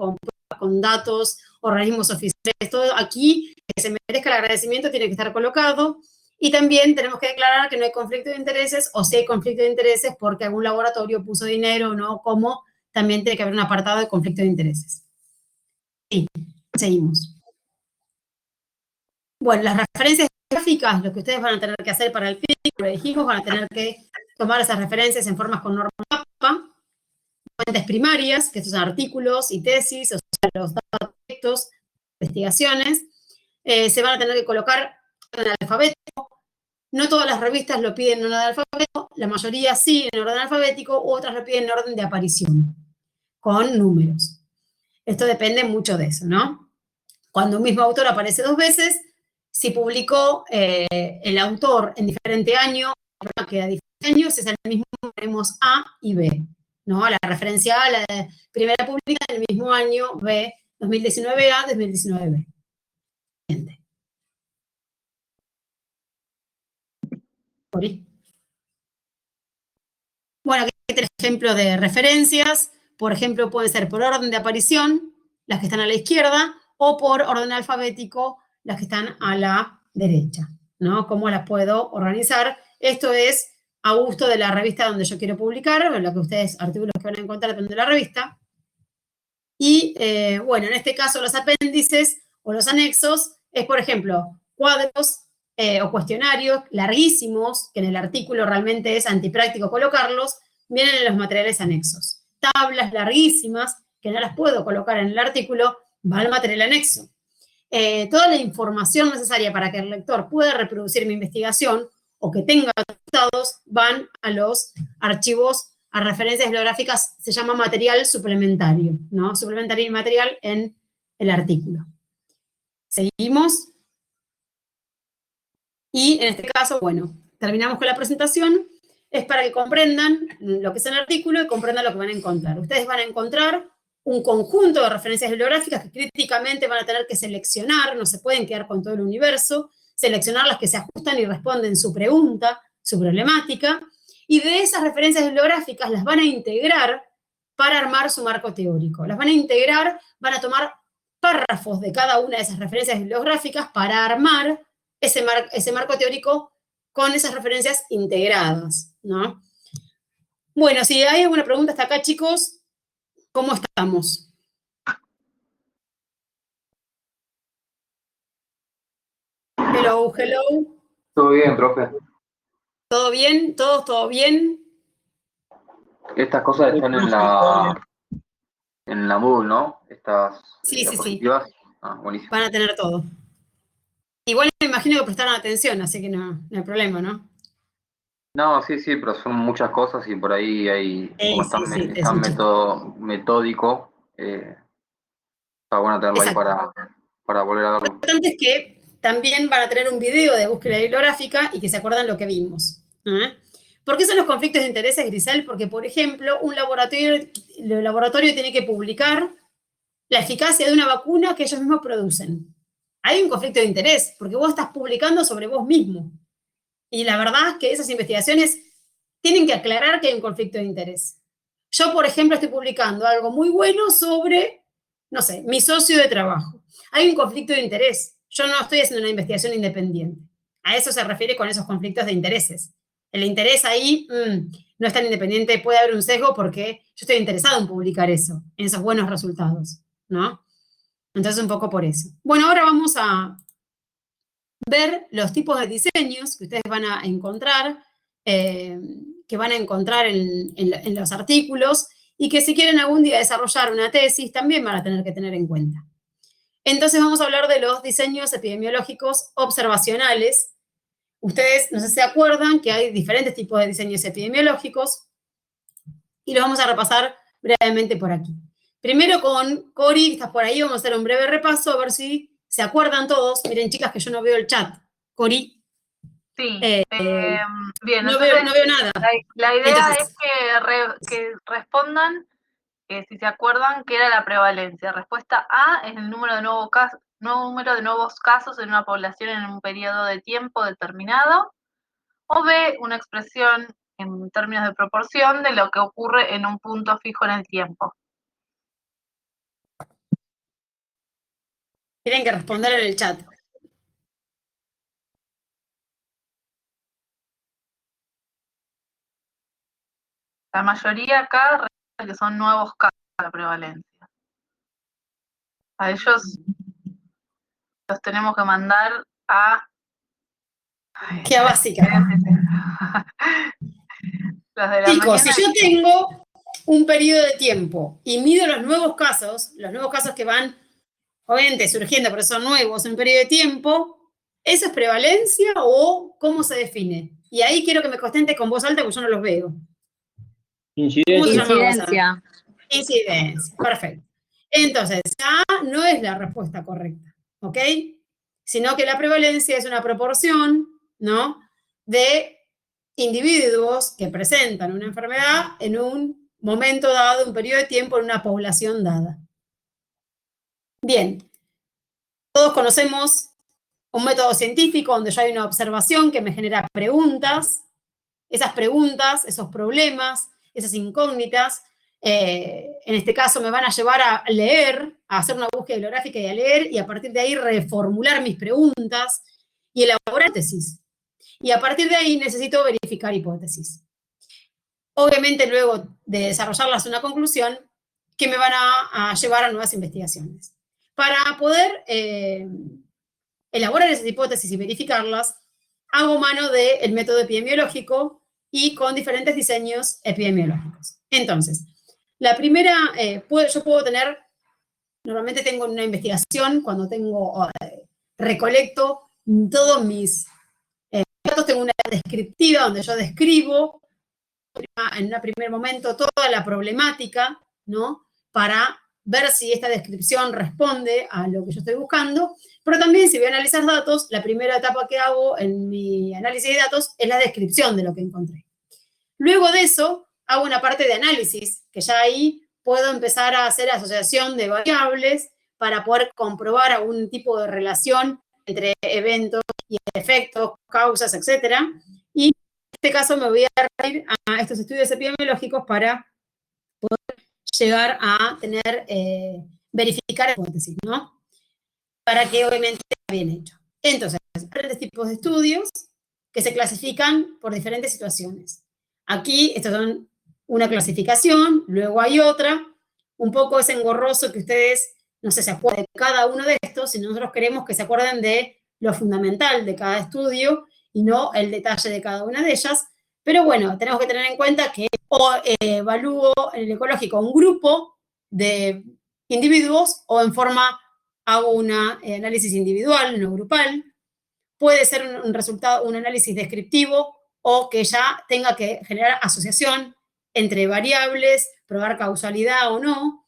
con datos, organismos oficiales, todo aquí, que se merezca el agradecimiento, tiene que estar colocado. Y también tenemos que declarar que no hay conflicto de intereses, o si hay conflicto de intereses porque algún laboratorio puso dinero o no, como también tiene que haber un apartado de conflicto de intereses. Sí, seguimos. Bueno, las referencias gráficas, lo que ustedes van a tener que hacer para el PIC, lo dijimos, van a tener que tomar esas referencias en formas con norma MAPA, fuentes primarias, que estos son artículos y tesis, o sea, los datos, textos, investigaciones, se van a tener que colocar en el alfabeto. No todas las revistas lo piden en orden alfabético, la mayoría sí en orden alfabético, otras lo piden en orden de aparición, con números. Esto depende mucho de eso, ¿no? Cuando un mismo autor aparece 2 veces, si publicó el autor en diferente año, queda diferente año, es el mismo, tenemos A y B, ¿no? La referencia A, la primera publicada en el mismo año, B, 2019A, 2019B. Siguiente. Bueno, aquí hay 3 ejemplos de referencias. Por ejemplo, pueden ser por orden de aparición, las que están a la izquierda, o por orden alfabético, las que están a la derecha, ¿no? ¿Cómo las puedo organizar? Esto es a gusto de la revista donde yo quiero publicar, o lo que ustedes, artículos que van a encontrar dentro de la revista. Y, bueno, en este caso los apéndices o los anexos es, por ejemplo, cuadros o cuestionarios larguísimos, que en el artículo realmente es antipráctico colocarlos, vienen en los materiales anexos. Tablas larguísimas, que no las puedo colocar en el artículo, va al material anexo. Toda la información necesaria para que el lector pueda reproducir mi investigación o que tenga resultados van a los archivos, a referencias bibliográficas, se llama material suplementario, ¿no? Suplementario y material en el artículo. Seguimos. Y en este caso, bueno, terminamos con la presentación. Es para que comprendan lo que es el artículo y comprendan lo que van a encontrar. Ustedes van a encontrar un conjunto de referencias bibliográficas que críticamente van a tener que seleccionar, no se pueden quedar con todo el universo, seleccionar las que se ajustan y responden su pregunta, su problemática, y de esas referencias bibliográficas las van a integrar para armar su marco teórico. Las van a integrar, van a tomar párrafos de cada una de esas referencias bibliográficas para armar ese marco teórico con esas referencias integradas, ¿no? Bueno, si hay alguna pregunta hasta acá, chicos, ¿cómo estamos? Hello, hello. Todo bien, profe. ¿Todo bien? ¿Todos todo bien? Estas cosas están en la Moodle, ¿no? Estas Sí, diapositivas. sí. Buenísimo. Van a tener todo. Igual me imagino que prestaron atención, así que no hay problema, ¿no? No, sí, pero son muchas cosas y por ahí hay, como están metódico, está bueno tenerlo ahí para volver a verlo. Lo importante es que también van a tener un video de búsqueda bibliográfica y que se acuerdan lo que vimos. ¿Por qué son los conflictos de intereses, Grisel? Porque, por ejemplo, el laboratorio tiene que publicar la eficacia de una vacuna que ellos mismos producen. Hay un conflicto de interés, porque vos estás publicando sobre vos mismo. Y la verdad es que esas investigaciones tienen que aclarar que hay un conflicto de interés. Yo, por ejemplo, estoy publicando algo muy bueno sobre, no sé, mi socio de trabajo. Hay un conflicto de interés. Yo no estoy haciendo una investigación independiente. A eso se refiere con esos conflictos de intereses. El interés ahí no es tan independiente, puede haber un sesgo porque yo estoy interesado en publicar eso, en esos buenos resultados, ¿no? Entonces, un poco por eso. Bueno, ahora vamos a ver los tipos de diseños que ustedes van a encontrar, en los artículos, y que si quieren algún día desarrollar una tesis, también van a tener que tener en cuenta. Entonces vamos a hablar de los diseños epidemiológicos observacionales. Ustedes, no sé si se acuerdan, que hay diferentes tipos de diseños epidemiológicos, y los vamos a repasar brevemente por aquí. Primero con Cori, que estás por ahí, vamos a hacer un breve repaso, a ver si se acuerdan todos. Miren, chicas, que yo no veo el chat. Cori. Sí, bien. No, Entonces, no veo nada. La idea Entonces, es que respondan, si se acuerdan, qué era la prevalencia. Respuesta A es el número de nuevos casos en una población en un periodo de tiempo determinado. O B, una expresión en términos de proporción de lo que ocurre en un punto fijo en el tiempo. tienen que responder en el chat. La mayoría acá responde que son nuevos casos de la prevalencia. A ellos los tenemos que mandar a... Qué básica. Chicos, si yo tengo un periodo de tiempo y mido los nuevos casos que van, obviamente, surgiendo, pero son nuevos en un periodo de tiempo, ¿eso es prevalencia o cómo se define? Y ahí quiero que me conteste con voz alta porque yo no los veo. Incidencia. Incidencia, perfecto. Entonces, A no es la respuesta correcta, ¿ok? Sino que la prevalencia es una proporción, ¿no?, de individuos que presentan una enfermedad en un momento dado, un periodo de tiempo, en una población dada. Bien, todos conocemos un método científico donde ya hay una observación que me genera preguntas. Esas preguntas, esos problemas, esas incógnitas, en este caso me van a llevar a leer, a hacer una búsqueda bibliográfica y a leer, y a partir de ahí reformular mis preguntas y elaborar hipótesis. Y a partir de ahí necesito verificar hipótesis. Obviamente luego de desarrollarlas una conclusión que me van a llevar a nuevas investigaciones. Para poder elaborar esas hipótesis y verificarlas, hago mano del método epidemiológico y con diferentes diseños epidemiológicos. Entonces, la primera, yo puedo tener, normalmente tengo una investigación, cuando recolecto todos mis datos, tengo una descriptiva donde yo describo en un primer momento toda la problemática, ¿no?, para ver si esta descripción responde a lo que yo estoy buscando, pero también si voy a analizar datos, la primera etapa que hago en mi análisis de datos es la descripción de lo que encontré. Luego de eso, hago una parte de análisis, que ya ahí puedo empezar a hacer asociación de variables para poder comprobar algún tipo de relación entre eventos y efectos, causas, etc. Y en este caso me voy a referir a estos estudios epidemiológicos para poder llegar a tener, verificar hipótesis, ¿no? Para que obviamente esté bien hecho. Entonces, hay diferentes tipos de estudios que se clasifican por diferentes situaciones. Aquí, estas son una clasificación, luego hay otra, un poco es engorroso que ustedes, no sé, se acuerden de cada uno de estos, si nosotros queremos que se acuerden de lo fundamental de cada estudio y no el detalle de cada una de ellas, pero bueno, tenemos que tener en cuenta que evalúo en el ecológico un grupo de individuos o en forma hago un análisis individual, no grupal. Puede ser un resultado, un análisis descriptivo o que ya tenga que generar asociación entre variables, probar causalidad o no.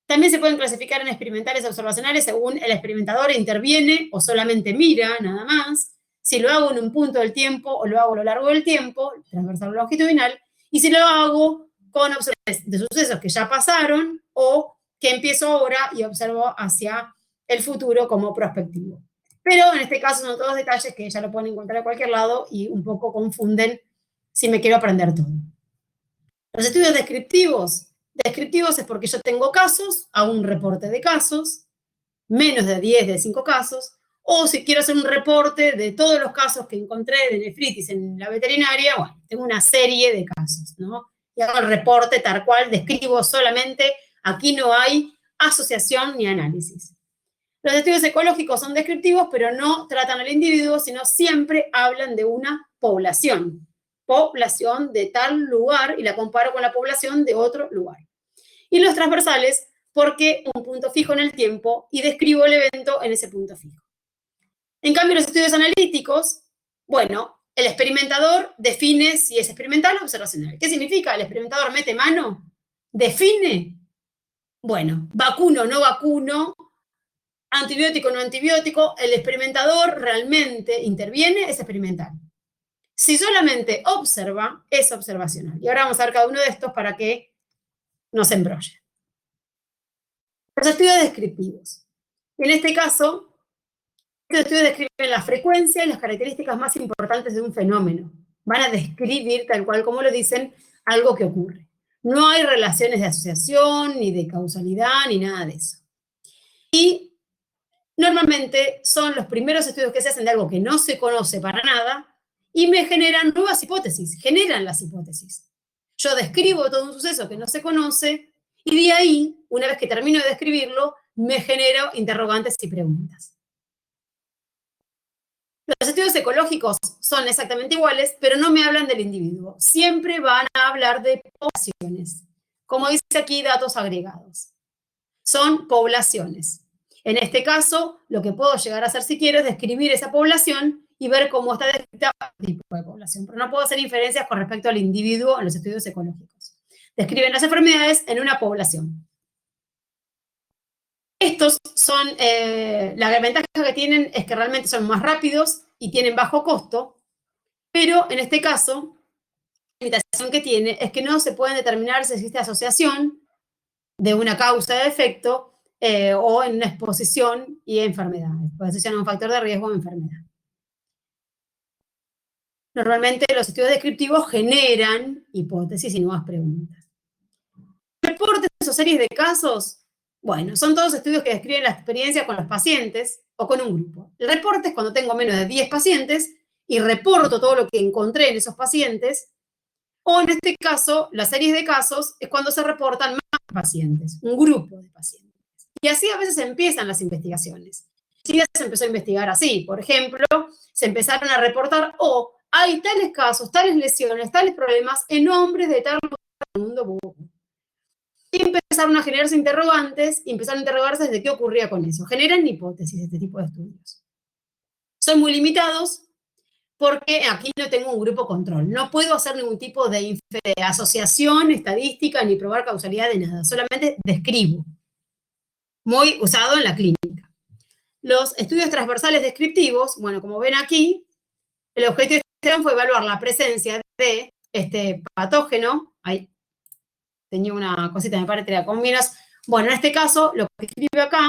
También se pueden clasificar en experimentales observacionales según el experimentador interviene o solamente mira, nada más. Si lo hago en un punto del tiempo o lo hago a lo largo del tiempo, transversal o longitudinal, y si lo hago con observaciones de sucesos que ya pasaron o que empiezo ahora y observo hacia el futuro como prospectivo. Pero en este caso son todos detalles que ya lo pueden encontrar a cualquier lado y un poco confunden si me quiero aprender todo. Los estudios descriptivos es porque yo tengo casos, hago un reporte de casos, menos de 10 de 5 casos, o si quiero hacer un reporte de todos los casos que encontré de nefritis en la veterinaria, bueno, tengo una serie de casos, ¿no? Y hago el reporte tal cual, describo solamente, aquí no hay asociación ni análisis. Los estudios ecológicos son descriptivos, pero no tratan al individuo, sino siempre hablan de una población. Población de tal lugar, y la comparo con la población de otro lugar. Y los transversales, porque un punto fijo en el tiempo y describo el evento en ese punto fijo. En cambio, los estudios analíticos, bueno, el experimentador define si es experimental o observacional. ¿Qué significa? ¿El experimentador mete mano? ¿Define? Bueno, vacuno, no vacuno, antibiótico, no antibiótico, el experimentador realmente interviene, es experimental. Si solamente observa, es observacional. Y ahora vamos a ver cada uno de estos para que no se embrolle. Los estudios descriptivos. En este caso, estos estudios describen la frecuencia y las características más importantes de un fenómeno. Van a describir, tal cual como lo dicen, algo que ocurre. No hay relaciones de asociación, ni de causalidad, ni nada de eso. Y normalmente son los primeros estudios que se hacen de algo que no se conoce para nada y me generan nuevas hipótesis, generan las hipótesis. Yo describo todo un suceso que no se conoce y de ahí, una vez que termino de describirlo, me genero interrogantes y preguntas. Los estudios ecológicos son exactamente iguales, pero no me hablan del individuo. Siempre van a hablar de poblaciones. Como dice aquí, datos agregados. Son poblaciones. En este caso, lo que puedo llegar a hacer si quiero es describir esa población y ver cómo está descrita el tipo de población. Pero no puedo hacer inferencias con respecto al individuo en los estudios ecológicos. Describen las enfermedades en una población. Estos son, la ventaja que tienen es que realmente son más rápidos y tienen bajo costo, pero en este caso, la limitación que tiene es que no se pueden determinar si existe asociación de una causa de efecto o en una exposición y enfermedad. Exposición a un factor de riesgo o enfermedad. Normalmente los estudios descriptivos generan hipótesis y nuevas preguntas. ¿Reportes o series de casos? Bueno, son todos estudios que describen la experiencia con los pacientes o con un grupo. El reporte es cuando tengo menos de 10 pacientes y reporto todo lo que encontré en esos pacientes, o en este caso, las series de casos es cuando se reportan más pacientes, un grupo de pacientes. Y así a veces empiezan las investigaciones. Sí, se empezó a investigar así. Por ejemplo, se empezaron a reportar, hay tales casos, tales lesiones, tales problemas en hombres de tal lugar del mundo. Y empezaron a generarse interrogantes y empezaron a interrogarse de qué ocurría con eso. Generan hipótesis de este tipo de estudios. Son muy limitados porque aquí no tengo un grupo control. No puedo hacer ningún tipo de asociación estadística ni probar causalidad de nada. Solamente describo. Muy usado en la clínica. Los estudios transversales descriptivos, bueno, como ven aquí, el objetivo de este fue evaluar la presencia de este patógeno. Ahí tenía una cosita, me parece, con miras. Bueno, en este caso, lo que escribe acá,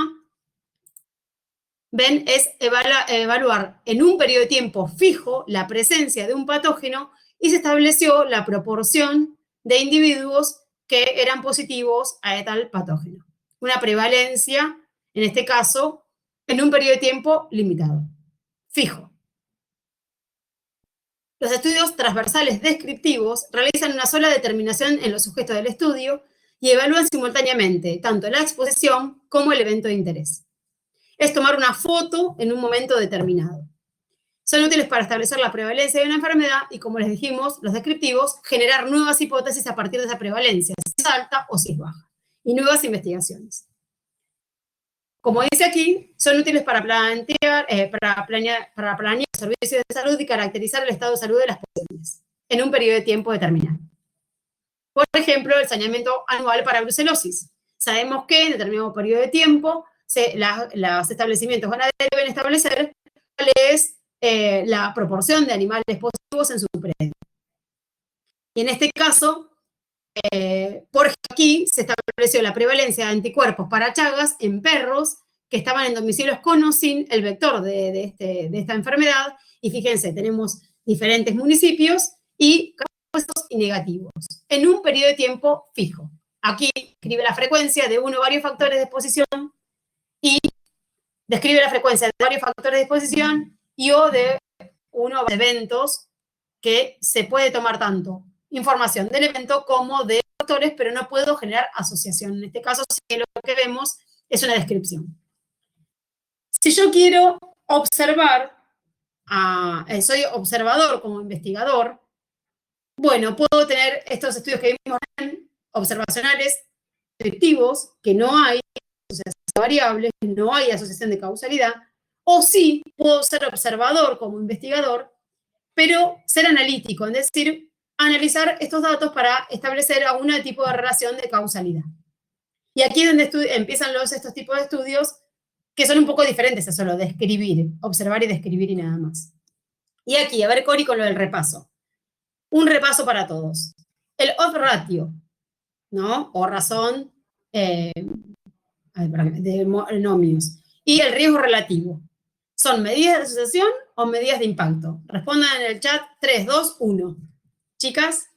ven, es evaluar en un periodo de tiempo fijo la presencia de un patógeno y se estableció la proporción de individuos que eran positivos a tal patógeno. Una prevalencia, en este caso, en un periodo de tiempo limitado, fijo. Los estudios transversales descriptivos realizan una sola determinación en los sujetos del estudio y evalúan simultáneamente tanto la exposición como el evento de interés. Es tomar una foto en un momento determinado. Son útiles para establecer la prevalencia de una enfermedad y, como les dijimos, los descriptivos, generar nuevas hipótesis a partir de esa prevalencia, si es alta o si es baja, y nuevas investigaciones. Como dice aquí, son útiles para planear servicios de salud y caracterizar el estado de salud de las personas en un periodo de tiempo determinado. Por ejemplo, el saneamiento anual para brucelosis. Sabemos que en determinado periodo de tiempo los establecimientos deben establecer cuál es la proporción de animales positivos en su predio. Y en este caso, por aquí se estableció la prevalencia de anticuerpos para Chagas en perros que estaban en domicilios con o sin el vector de esta enfermedad. Y fíjense, tenemos diferentes municipios y casos y negativos en un periodo de tiempo fijo. Aquí escribe la frecuencia de uno o varios factores de exposición y describe la frecuencia de varios factores de exposición y o de uno o varios eventos que se puede tomar tanto información del evento como de factores, pero no puedo generar asociación. En este caso, sí que lo que vemos es una descripción. Si yo quiero observar, soy observador como investigador, bueno, puedo tener estos estudios que vimos observacionales, descriptivos, que no hay asociación de variables, no hay asociación de causalidad, o sí, puedo ser observador como investigador, pero ser analítico, es decir, analizar estos datos para establecer algún tipo de relación de causalidad. Y aquí es donde empiezan estos tipos de estudios que son un poco diferentes a solo describir, observar y describir y nada más. Y aquí, a ver, Cori, con lo del repaso. Un repaso para todos. El odds ratio, ¿no? O razón de nomios. Y el riesgo relativo. ¿Son medidas de asociación o medidas de impacto? Respondan en el chat 3, 2, 1. Chicas.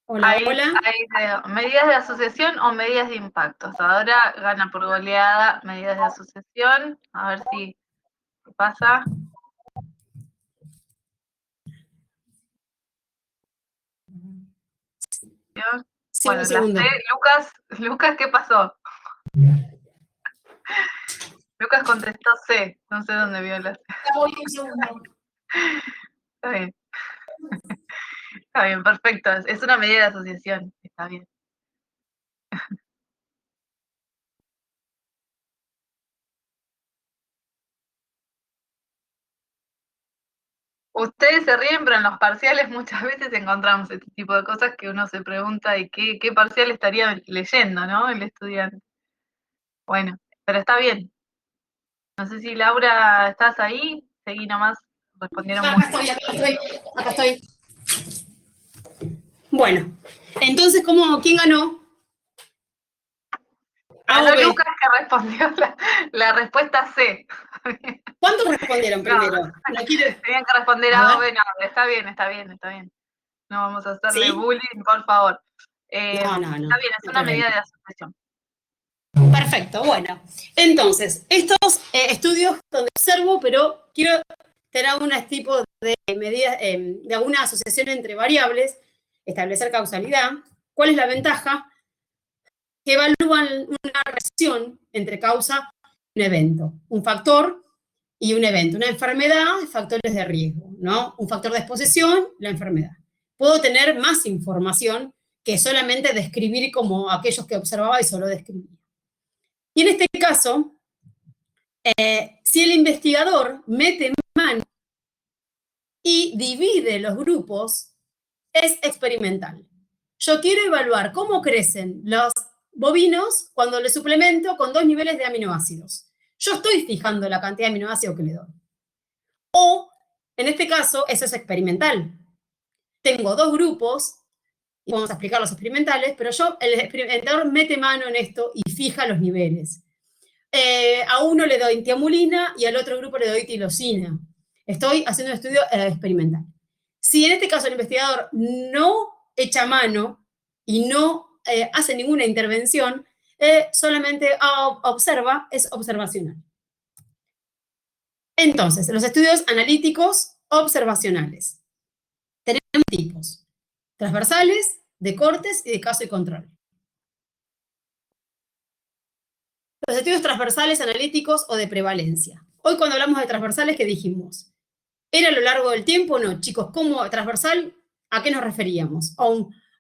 Hola, hola. Medidas de asociación o medidas de impacto. Ahora gana por goleada medidas de asociación. A ver si qué pasa. Sí, bueno, la C, Lucas, ¿qué pasó? Lucas contestó C, no sé dónde vio la C. Está bien. Está bien, perfecto. Es una medida de asociación. Está bien. Ustedes se ríen, pero en los parciales muchas veces encontramos este tipo de cosas que uno se pregunta y qué parcial estaría leyendo, ¿no? El estudiante. Bueno, pero está bien. No sé si Laura, ¿estás ahí? Seguí nomás. Respondieron acá estoy. Bueno, entonces, ¿quién ganó? Ganó Lucas, que respondió la respuesta C. ¿Cuántos respondieron primero? Tenían que responder A o B, no, está bien. No vamos a hacerle bullying, por favor. No. Está bien, es una medida de asociación. Perfecto, bueno. Entonces, estos estudios donde observo, pero quiero tener algún tipo de medidas, de alguna asociación entre variables, establecer causalidad. ¿Cuál es la ventaja? Que evalúan una relación entre causa y un evento. Un factor y un evento. Una enfermedad, factores de riesgo, ¿no? Un factor de exposición, la enfermedad. Puedo tener más información que solamente describir como aquellos que observaba y solo describía. Y en este caso, si el investigador mete mano y divide los grupos, es experimental. Yo quiero evaluar cómo crecen los bovinos cuando les suplemento con 2 niveles de aminoácidos. Yo estoy fijando la cantidad de aminoácidos que le doy. O, en este caso, eso es experimental. Tengo 2 grupos, y vamos a explicar los experimentales, pero el experimentador mete mano en esto y fija los niveles. A uno le doy tiamulina y al otro grupo le doy tirosina. Estoy haciendo un estudio experimental. Si en este caso el investigador no echa mano y no hace ninguna intervención, solamente observa, es observacional. Entonces, los estudios analíticos observacionales. Tenemos tipos: transversales, de cortes y de caso y control. Los estudios transversales analíticos o de prevalencia. Hoy cuando hablamos de transversales, ¿qué dijimos? ¿Era a lo largo del tiempo o no? Chicos, ¿cómo transversal? ¿A qué nos referíamos?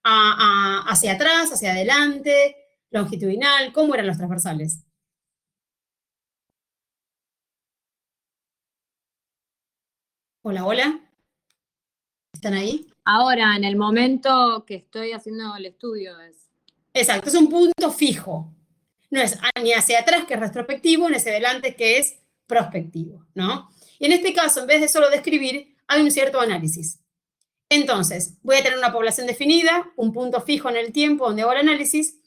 ¿Hacia atrás, hacia adelante, longitudinal? ¿Cómo eran los transversales? Hola, hola. ¿Están ahí? Ahora, en el momento que estoy haciendo el estudio. Exacto, es un punto fijo. No es ni hacia atrás, que es retrospectivo, ni hacia adelante, que es prospectivo, ¿no? Y en este caso, en vez de solo describir, hay un cierto análisis. Entonces, voy a tener una población definida, un punto fijo en el tiempo donde hago el análisis,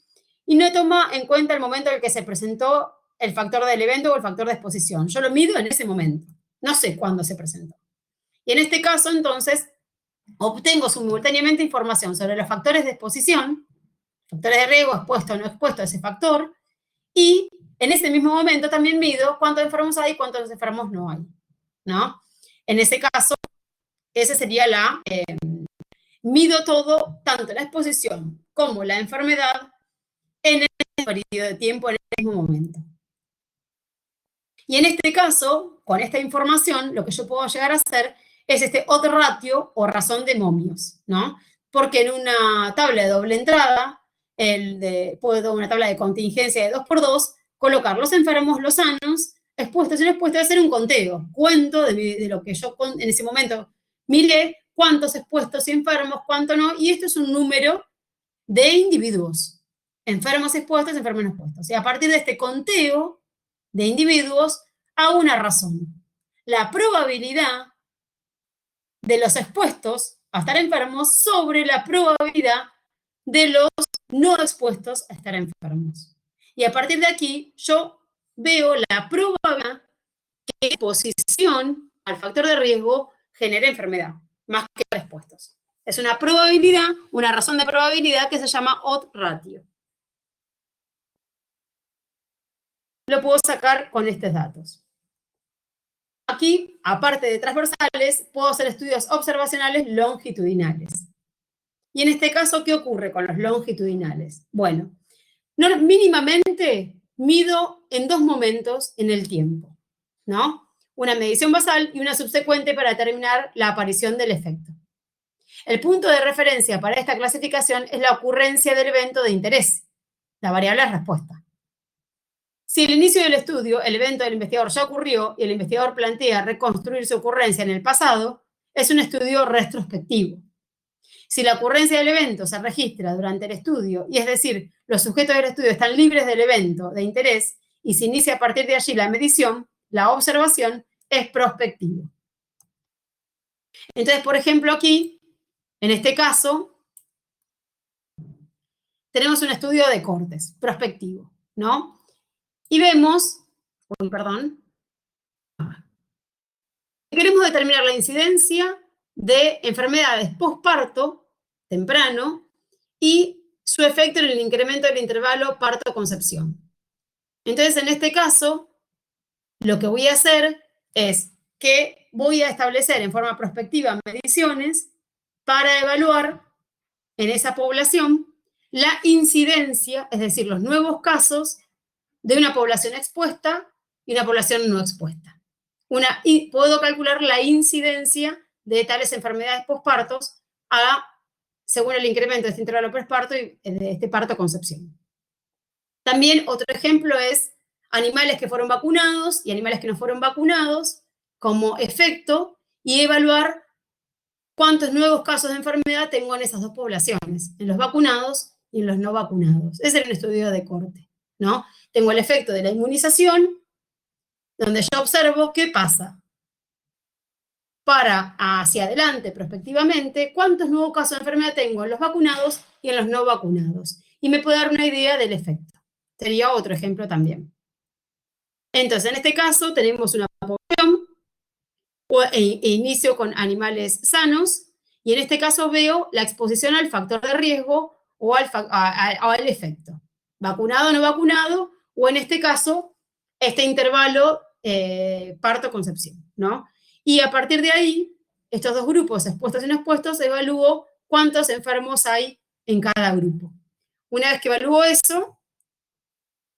y no toma en cuenta el momento en el que se presentó el factor del evento o el factor de exposición. Yo lo mido en ese momento. No sé cuándo se presentó. Y en este caso, entonces, obtengo simultáneamente información sobre los factores de exposición, factores de riesgo, expuesto o no expuesto a ese factor, y en ese mismo momento también mido cuántos enfermos hay y cuántos enfermos no hay, ¿no? En ese caso, esa sería mido todo, tanto la exposición como la enfermedad, en el periodo de tiempo, en el mismo momento. Y en este caso, con esta información, lo que yo puedo llegar a hacer es este odds ratio o razón de momios, ¿no? Porque en una tabla de doble entrada, puedo una tabla de contingencia de 2x2, colocar los enfermos, los sanos, expuestos y no expuestos, hacer un conteo, cuento de lo que yo en ese momento miré, cuántos expuestos y enfermos, cuánto no, y esto es un número de individuos, enfermos expuestos, enfermos no expuestos. Y a partir de este conteo de individuos, hago una razón. La probabilidad de los expuestos a estar enfermos sobre la probabilidad de los no expuestos a estar enfermos. Y a partir de aquí, yo veo la probabilidad que exposición al factor de riesgo genere enfermedad, más que expuestos. Es una probabilidad, una razón de probabilidad que se llama odds ratio. Lo puedo sacar con estos datos. Aquí, aparte de transversales, puedo hacer estudios observacionales longitudinales. Y en este caso, ¿qué ocurre con los longitudinales? Bueno, mínimamente mido en 2 momentos en el tiempo, ¿no? Una medición basal y una subsecuente para determinar la aparición del efecto. El punto de referencia para esta clasificación es la ocurrencia del evento de interés, la variable es respuesta. Si al inicio del estudio el evento del investigador ya ocurrió y el investigador plantea reconstruir su ocurrencia en el pasado, es un estudio retrospectivo. Si la ocurrencia del evento se registra durante el estudio, y es decir, los sujetos del estudio están libres del evento de interés y se inicia a partir de allí la medición, la observación es prospectivo. Entonces, por ejemplo, aquí, en este caso, tenemos un estudio de cortes, prospectivo, ¿no? Y vemos, queremos determinar la incidencia de enfermedades postparto, temprano, y su efecto en el incremento del intervalo parto-concepción. Entonces, en este caso, lo que voy a hacer es que voy a establecer en forma prospectiva mediciones para evaluar en esa población la incidencia, es decir, los nuevos casos de una población expuesta y una población no expuesta. Y puedo calcular la incidencia de tales enfermedades postpartos según el incremento de este intervalo posparto y de este parto-concepción. También otro ejemplo es animales que fueron vacunados y animales que no fueron vacunados como efecto y evaluar cuántos nuevos casos de enfermedad tengo en esas dos poblaciones, en los vacunados y en los no vacunados. Ese era un estudio de corte, ¿no? Tengo el efecto de la inmunización, donde yo observo qué pasa para hacia adelante, prospectivamente, cuántos nuevos casos de enfermedad tengo en los vacunados y en los no vacunados. Y me puede dar una idea del efecto. Sería otro ejemplo también. Entonces, en este caso, tenemos una población, inicio con animales sanos, y en este caso veo la exposición al factor de riesgo o al efecto. Vacunado o no vacunado, o en este caso, este intervalo parto-concepción, ¿no? Y a partir de ahí, estos dos grupos, expuestos y no expuestos, evalúo cuántos enfermos hay en cada grupo. Una vez que evalúo eso,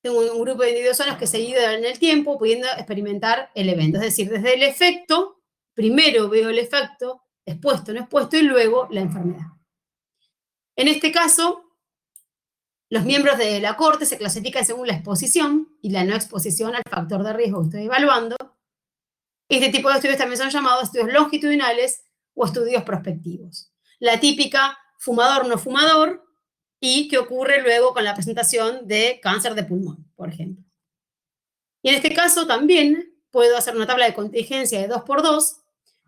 tengo un grupo de individuos sanos que seguido en el tiempo, pudiendo experimentar el evento. Es decir, desde el efecto, primero veo el efecto, expuesto, no expuesto, y luego la enfermedad. En este caso, los miembros de la corte se clasifican según la exposición y la no exposición al factor de riesgo que estoy evaluando. Este tipo de estudios también son llamados estudios longitudinales o estudios prospectivos. La típica fumador-no fumador y que ocurre luego con la presentación de cáncer de pulmón, por ejemplo. Y en este caso también puedo hacer una tabla de contingencia de 2x2,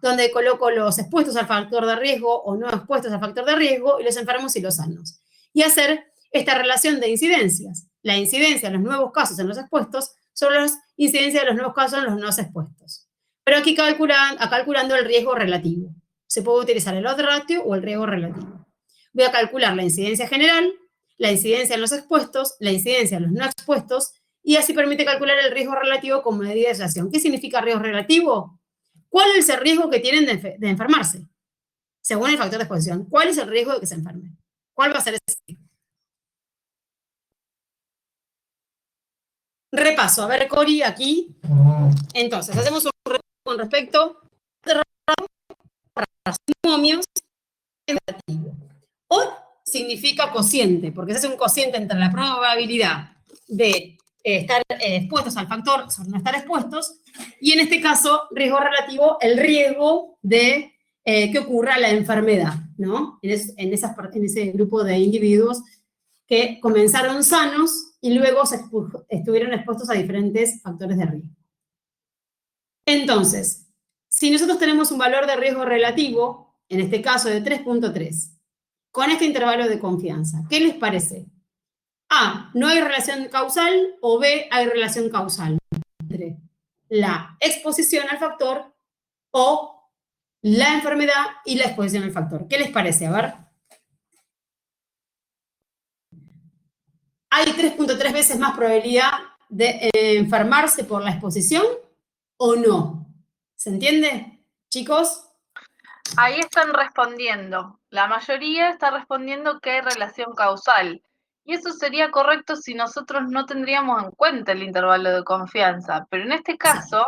donde coloco los expuestos al factor de riesgo o no expuestos al factor de riesgo y los enfermos y los sanos. Y hacer esta relación de incidencias. La incidencia de los nuevos casos en los expuestos sobre la incidencia de los nuevos casos en los no expuestos. Pero aquí calculando el riesgo relativo. Se puede utilizar el odds ratio o el riesgo relativo. Voy a calcular la incidencia general, la incidencia en los expuestos, la incidencia en los no expuestos, y así permite calcular el riesgo relativo como medida de relación. ¿Qué significa riesgo relativo? ¿Cuál es el riesgo que tienen de enfermarse? según el factor de exposición. ¿Cuál es el riesgo de que se enferme? ¿Cuál va a ser ese riesgo? Repaso, a ver, Cori, aquí. Entonces, hacemos un repaso con respecto a los binomios negativo. O significa cociente, porque se hace un cociente entre la probabilidad de estar expuestos al factor sobre no estar expuestos, y en este caso, riesgo relativo, el riesgo de que ocurra la enfermedad, ¿no? En ese grupo de individuos que comenzaron sanos y luego estuvieron expuestos a diferentes factores de riesgo. Entonces, si nosotros tenemos un valor de riesgo relativo, en este caso de 3.3, con este intervalo de confianza, ¿qué les parece? A, no hay relación causal, o B, hay relación causal entre la exposición al factor o la enfermedad y la exposición al factor. ¿Qué les parece? A ver. ¿Hay 3.3 veces más probabilidad de enfermarse por la exposición o no? ¿Se entiende, chicos? Ahí están respondiendo. La mayoría está respondiendo que hay relación causal. Y eso sería correcto si nosotros no tendríamos en cuenta el intervalo de confianza. Pero en este caso,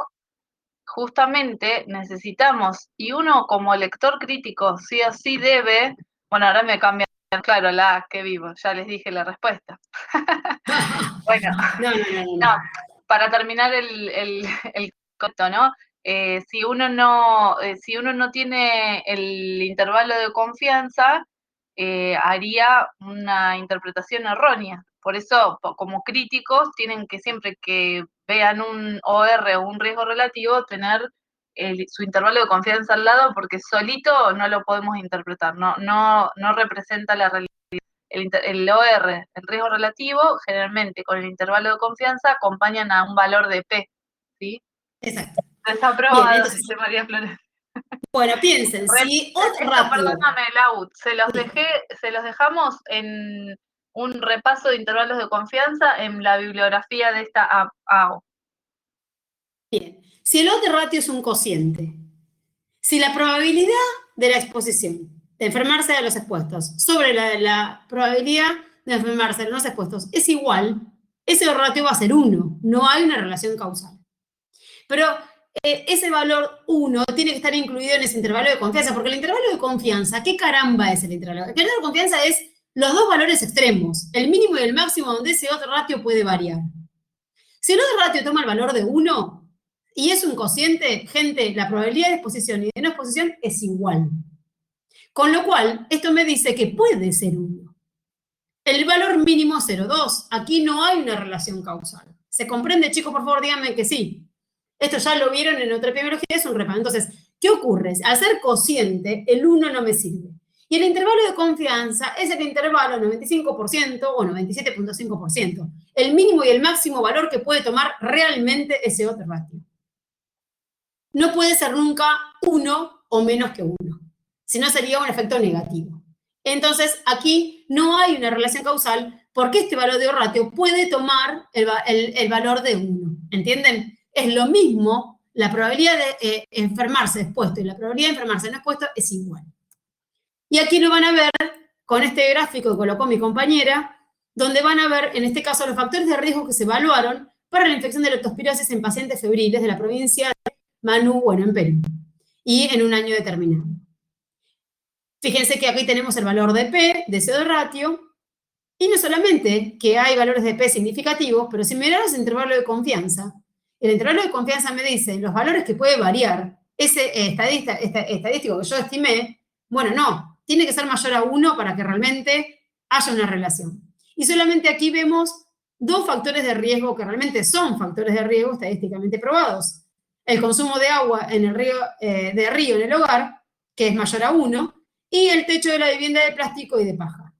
justamente necesitamos, y uno como lector crítico sí o sí debe, bueno, ahora me cambia, claro, la A que vivo, ya les dije la respuesta. Bueno, no, para terminar el concepto, ¿no? Si uno no tiene el intervalo de confianza, haría una interpretación errónea. Por eso, como críticos, tienen que siempre que vean un OR o un riesgo relativo, tener su intervalo de confianza al lado, porque solito no lo podemos interpretar, no representa la realidad. El OR, el riesgo relativo, generalmente con el intervalo de confianza acompañan a un valor de P, ¿sí? Exacto. Está aprobado, bien, entonces, dice María Flores. Bueno, piensen, si otro ratio... Perdóname, Lau, se los dejamos en un repaso de intervalos de confianza en la bibliografía de esta AO. Bien, si el otro ratio es un cociente, si la probabilidad de la exposición, de enfermarse de los expuestos, sobre la probabilidad de enfermarse de los expuestos es igual, ese ratio va a ser 1, no hay una relación causal. Pero ese valor 1 tiene que estar incluido en ese intervalo de confianza, porque el intervalo de confianza, ¿qué caramba es el intervalo? El intervalo de confianza es los dos valores extremos, el mínimo y el máximo, donde ese otro ratio puede variar. Si el otro ratio toma el valor de 1 y es un cociente, gente, la probabilidad de exposición y de no exposición es igual. Con lo cual, esto me dice que puede ser 1. El valor mínimo es 0,2. Aquí no hay una relación causal. ¿Se comprende, chicos? Por favor, díganme que sí. Esto ya lo vieron en otra epidemiología, es un repaso. Entonces, ¿qué ocurre? Al ser cociente, el 1 no me sirve. Y el intervalo de confianza es el intervalo 95% o 97.5%. El mínimo y el máximo valor que puede tomar realmente ese otro ratio. No puede ser nunca 1 o menos que 1. Si no, sería un efecto negativo. Entonces, aquí no hay una relación causal porque este valor de ratio puede tomar el valor de 1. ¿Entienden? Es lo mismo, la probabilidad de enfermarse expuesto y la probabilidad de enfermarse no expuesto es igual. Y aquí lo van a ver con este gráfico que colocó mi compañera, donde van a ver, en este caso, los factores de riesgo que se evaluaron para la infección de leptospirosis en pacientes febriles de la provincia de Manú, bueno, en Perú, y en un año determinado. Fíjense que aquí tenemos el valor de P, de ese ratio, y no solamente que hay valores de P significativos, pero si miramos el intervalo de confianza, el intervalo de confianza me dice los valores que puede variar ese estadístico que yo estimé, bueno, no, tiene que ser mayor a 1 para que realmente haya una relación. Y solamente aquí vemos dos factores de riesgo que realmente son factores de riesgo estadísticamente probados. El consumo de agua en el río en el hogar, que es mayor a 1, y el techo de la vivienda de plástico y de paja.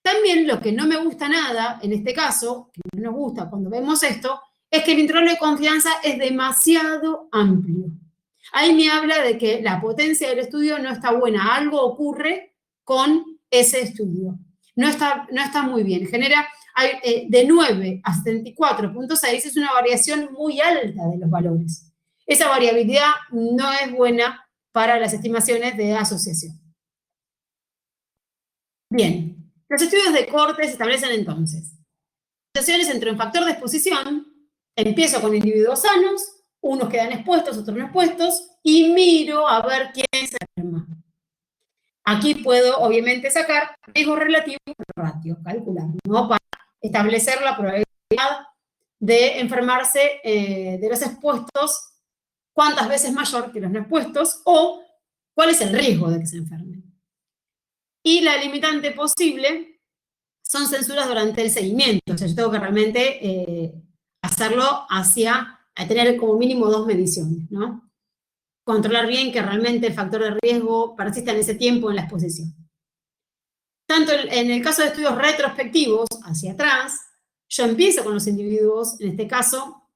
También lo que no me gusta nada, en este caso, que no nos gusta cuando vemos esto, es que el intervalo de confianza es demasiado amplio. Ahí me habla de que la potencia del estudio no está buena, algo ocurre con ese estudio. No está muy bien, genera de 9 a 74.6, es una variación muy alta de los valores. Esa variabilidad no es buena para las estimaciones de asociación. Bien, los estudios de Cortes establecen entonces asociaciones entre un factor de exposición, empiezo con individuos sanos, unos quedan expuestos, otros no expuestos, y miro a ver quién se enferma. Aquí puedo, obviamente, sacar riesgo relativo por ratio, calcular, ¿no? Para establecer la probabilidad de enfermarse de los expuestos, cuántas veces mayor que los no expuestos, o cuál es el riesgo de que se enfermen. Y la limitante posible son censuras durante el seguimiento. O sea, yo tengo que realmente hacerlo a tener como mínimo 2 mediciones, ¿no? Controlar bien que realmente el factor de riesgo persista en ese tiempo en la exposición. Tanto en el caso de estudios retrospectivos, hacia atrás, yo empiezo con los individuos, en este caso,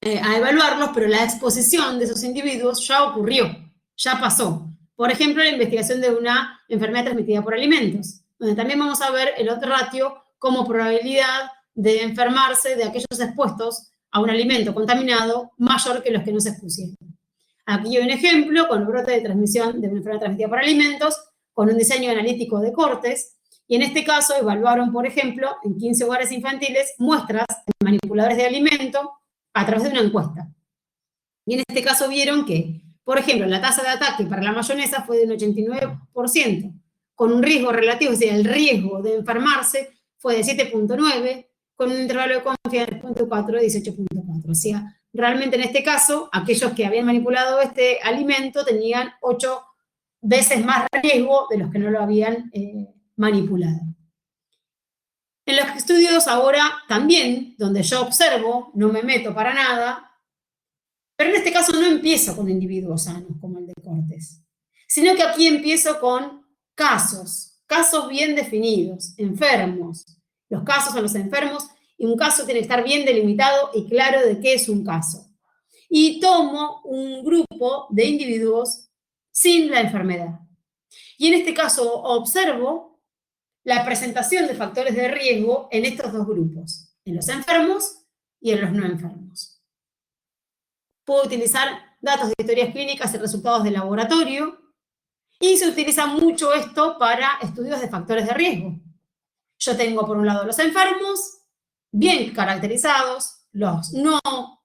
a evaluarlos, pero la exposición de esos individuos ya ocurrió, ya pasó. Por ejemplo, la investigación de una enfermedad transmitida por alimentos, donde también vamos a ver el odds ratio como probabilidad de enfermarse de aquellos expuestos a un alimento contaminado mayor que los que no se expusieron. Aquí hay un ejemplo con el brote de transmisión de una enfermedad transmitida por alimentos, con un diseño analítico de Cortes, y en este caso evaluaron, por ejemplo, en 15 hogares infantiles, muestras de manipuladores de alimento a través de una encuesta. Y en este caso vieron que, por ejemplo, la tasa de ataque para la mayonesa fue de un 89%, con un riesgo relativo, es decir, el riesgo de enfermarse fue de 7.9, con un intervalo de confianza de 0.4 de 18.4. O sea, realmente en este caso, aquellos que habían manipulado este alimento tenían 8 veces más riesgo de los que no lo habían manipulado. En los estudios ahora también, donde yo observo, no me meto para nada, pero en este caso no empiezo con individuos sanos, como el de Cortes, sino que aquí empiezo con casos bien definidos, enfermos. Los casos son los enfermos, y un caso tiene que estar bien delimitado y claro de qué es un caso. Y tomo un grupo de individuos sin la enfermedad. Y en este caso observo la presentación de factores de riesgo en estos dos grupos, en los enfermos y en los no enfermos. Puedo utilizar datos de historias clínicas y resultados de laboratorio, y se utiliza mucho esto para estudios de factores de riesgo. Yo tengo por un lado los enfermos, bien caracterizados, los no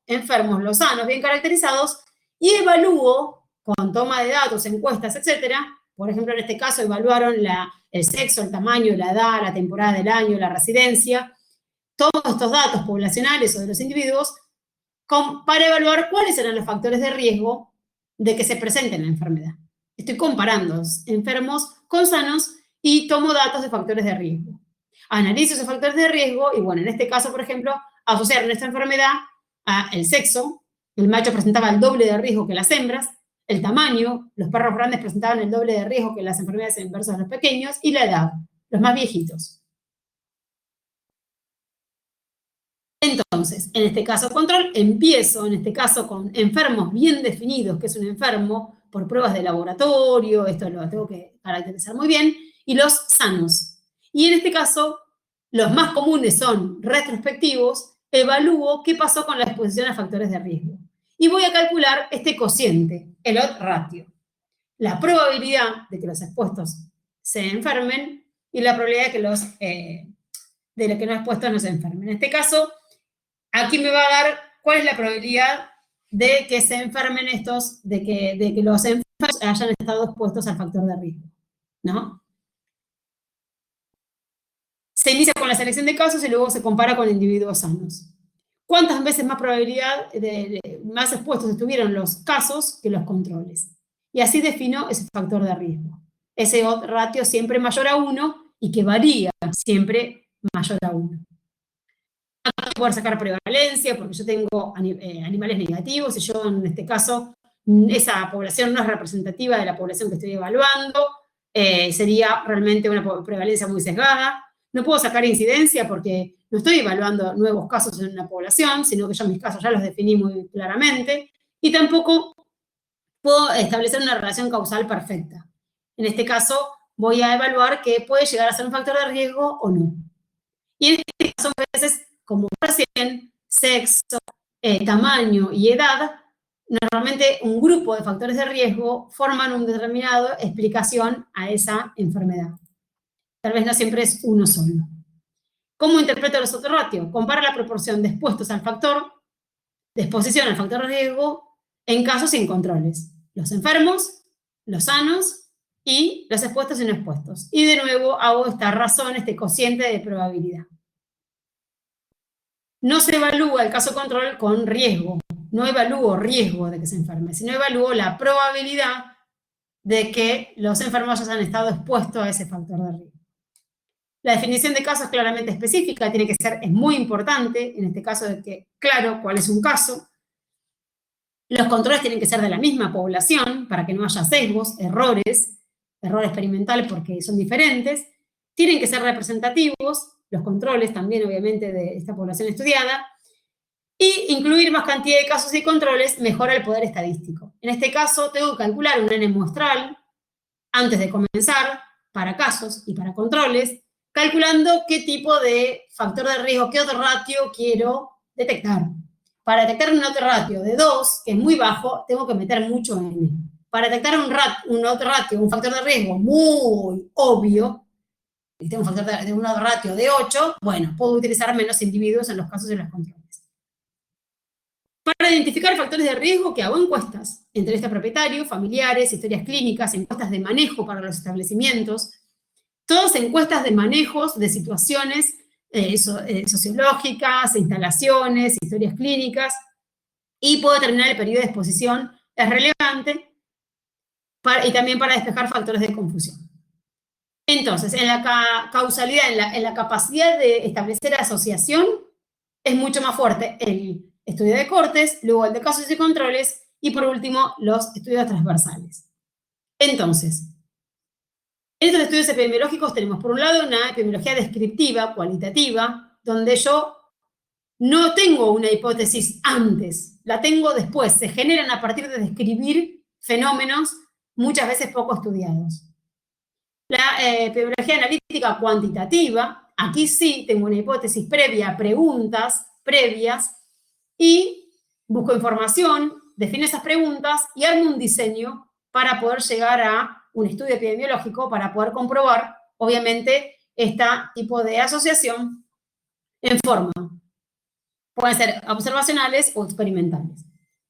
enfermos, los sanos, bien caracterizados, y evalúo con toma de datos, encuestas, etcétera. Por ejemplo, en este caso evaluaron el sexo, el tamaño, la edad, la temporada del año, la residencia, todos estos datos poblacionales o de los individuos, para evaluar cuáles eran los factores de riesgo de que se presente la enfermedad. Estoy comparando enfermos con sanos y tomo datos de factores de riesgo. Analizo esos factores de riesgo y, bueno, en este caso, por ejemplo, asociaron esta enfermedad al sexo. El macho presentaba el doble de riesgo que las hembras. El tamaño, los perros grandes presentaban el doble de riesgo que las enfermedades versus los pequeños. Y la edad, los más viejitos. Entonces, en este caso control, empiezo en este caso con enfermos bien definidos, que es un enfermo, por pruebas de laboratorio, esto lo tengo que caracterizar muy bien, y los sanos. Y en este caso, los más comunes son retrospectivos, evalúo qué pasó con la exposición a factores de riesgo. Y voy a calcular este cociente, el odds ratio. La probabilidad de que los expuestos se enfermen y la probabilidad de que los no expuestos no se enfermen. En este caso, aquí me va a dar cuál es la probabilidad de que se enfermen estos, de que los enfermos hayan estado expuestos al factor de riesgo, ¿no? Se inicia con la selección de casos y luego se compara con individuos sanos. ¿Cuántas veces más probabilidad, más expuestos estuvieron los casos que los controles? Y así defino ese factor de riesgo. Ese odds ratio siempre mayor a 1 y que varía siempre mayor a 1. Aquí poder sacar prevalencia, porque yo tengo animales negativos, y yo en este caso, esa población no es representativa de la población que estoy evaluando, sería realmente una prevalencia muy sesgada. No puedo sacar incidencia porque no estoy evaluando nuevos casos en una población, sino que yo mis casos ya los definí muy claramente, y tampoco puedo establecer una relación causal perfecta. En este caso, voy a evaluar que puede llegar a ser un factor de riesgo o no. Y en este caso, a veces, como recién, sexo, tamaño y edad, normalmente un grupo de factores de riesgo forman una determinada explicación a esa enfermedad. Tal vez no siempre es uno solo. ¿Cómo interpreto los autorratios? Compara la proporción de expuestos al factor, de exposición al factor de riesgo en casos sin controles. Los enfermos, los sanos y los expuestos y no expuestos. Y de nuevo hago esta razón, este cociente de probabilidad. No se evalúa el caso control con riesgo. No evalúo riesgo de que se enferme, sino evalúo la probabilidad de que los enfermos hayan estado expuestos a ese factor de riesgo. La definición de caso es claramente específica, tiene que ser, es muy importante, en este caso de que, claro, cuál es un caso. Los controles tienen que ser de la misma población, para que no haya sesgos, errores experimentales porque son diferentes. Tienen que ser representativos, los controles también, obviamente, de esta población estudiada. Y incluir más cantidad de casos y controles mejora el poder estadístico. En este caso, tengo que calcular un N muestral antes de comenzar, para casos y para controles, calculando qué tipo de factor de riesgo, qué otro ratio quiero detectar. Para detectar un otro ratio de 2, que es muy bajo, tengo que meter mucho N. Para detectar un otro ratio, un factor de riesgo muy obvio, y tengo un factor de un ratio de 8, bueno, puedo utilizar menos individuos en los casos de los controles. Para identificar factores de riesgo, que hago encuestas, entrevistas a propietarios, familiares, historias clínicas, encuestas de manejo para los establecimientos, todas encuestas de manejos de situaciones sociológicas, instalaciones, historias clínicas, y puedo determinar el periodo de exposición, es relevante, y también para despejar factores de confusión. Entonces, en la causalidad, en la capacidad de establecer asociación, es mucho más fuerte el estudio de cortes, luego el de casos y controles, y por último, los estudios transversales. Entonces, en estos estudios epidemiológicos tenemos, por un lado, una epidemiología descriptiva, cualitativa, donde yo no tengo una hipótesis antes, la tengo después, se generan a partir de describir fenómenos muchas veces poco estudiados. La epidemiología analítica cuantitativa, aquí sí tengo una hipótesis previa, preguntas previas, y busco información, defino esas preguntas y armo un diseño para poder llegar a un estudio epidemiológico, para poder comprobar, obviamente, este tipo de asociación en forma. Pueden ser observacionales o experimentales.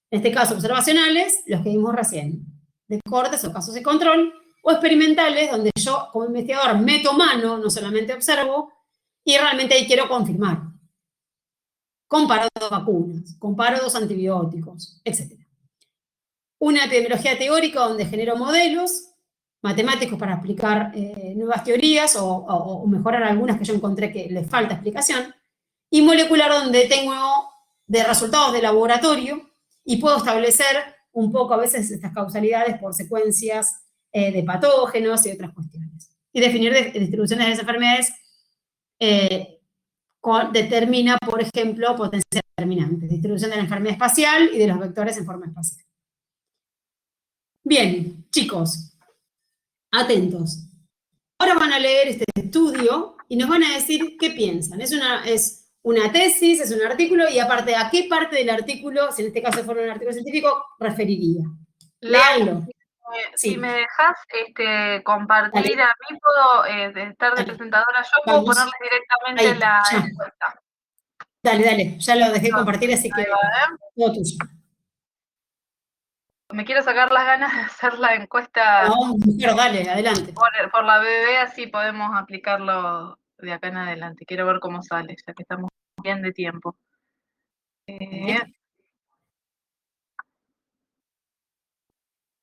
En este caso, observacionales, los que vimos recién, de cortes o casos de control, o experimentales, donde yo, como investigador, meto mano, no solamente observo, y realmente ahí quiero confirmar. Comparo dos vacunas, comparo dos antibióticos, etc. Una epidemiología teórica donde genero modelos matemáticos para explicar nuevas teorías o mejorar algunas que yo encontré que les falta explicación, y molecular donde tengo de resultados de laboratorio y puedo establecer un poco a veces estas causalidades por secuencias de patógenos y otras cuestiones. Y definir distribuciones de las enfermedades determina, por ejemplo, potencias determinantes, distribución de la enfermedad espacial y de los vectores en forma espacial. Bien, chicos, atentos. Ahora van a leer este estudio y nos van a decir qué piensan. Es una tesis, es un artículo, y aparte, ¿a qué parte del artículo, si en este caso fuera un artículo científico, referiría? Léanlo. Si me dejas compartir, a mí puedo estar de presentadora, yo puedo ponerle directamente la encuesta. Dale, ya lo dejé compartir, así que todo tuyo. Me quiero sacar las ganas de hacer la encuesta. No, pero dale, adelante. Por la BB, así podemos aplicarlo de acá en adelante. Quiero ver cómo sale, ya que estamos bien de tiempo.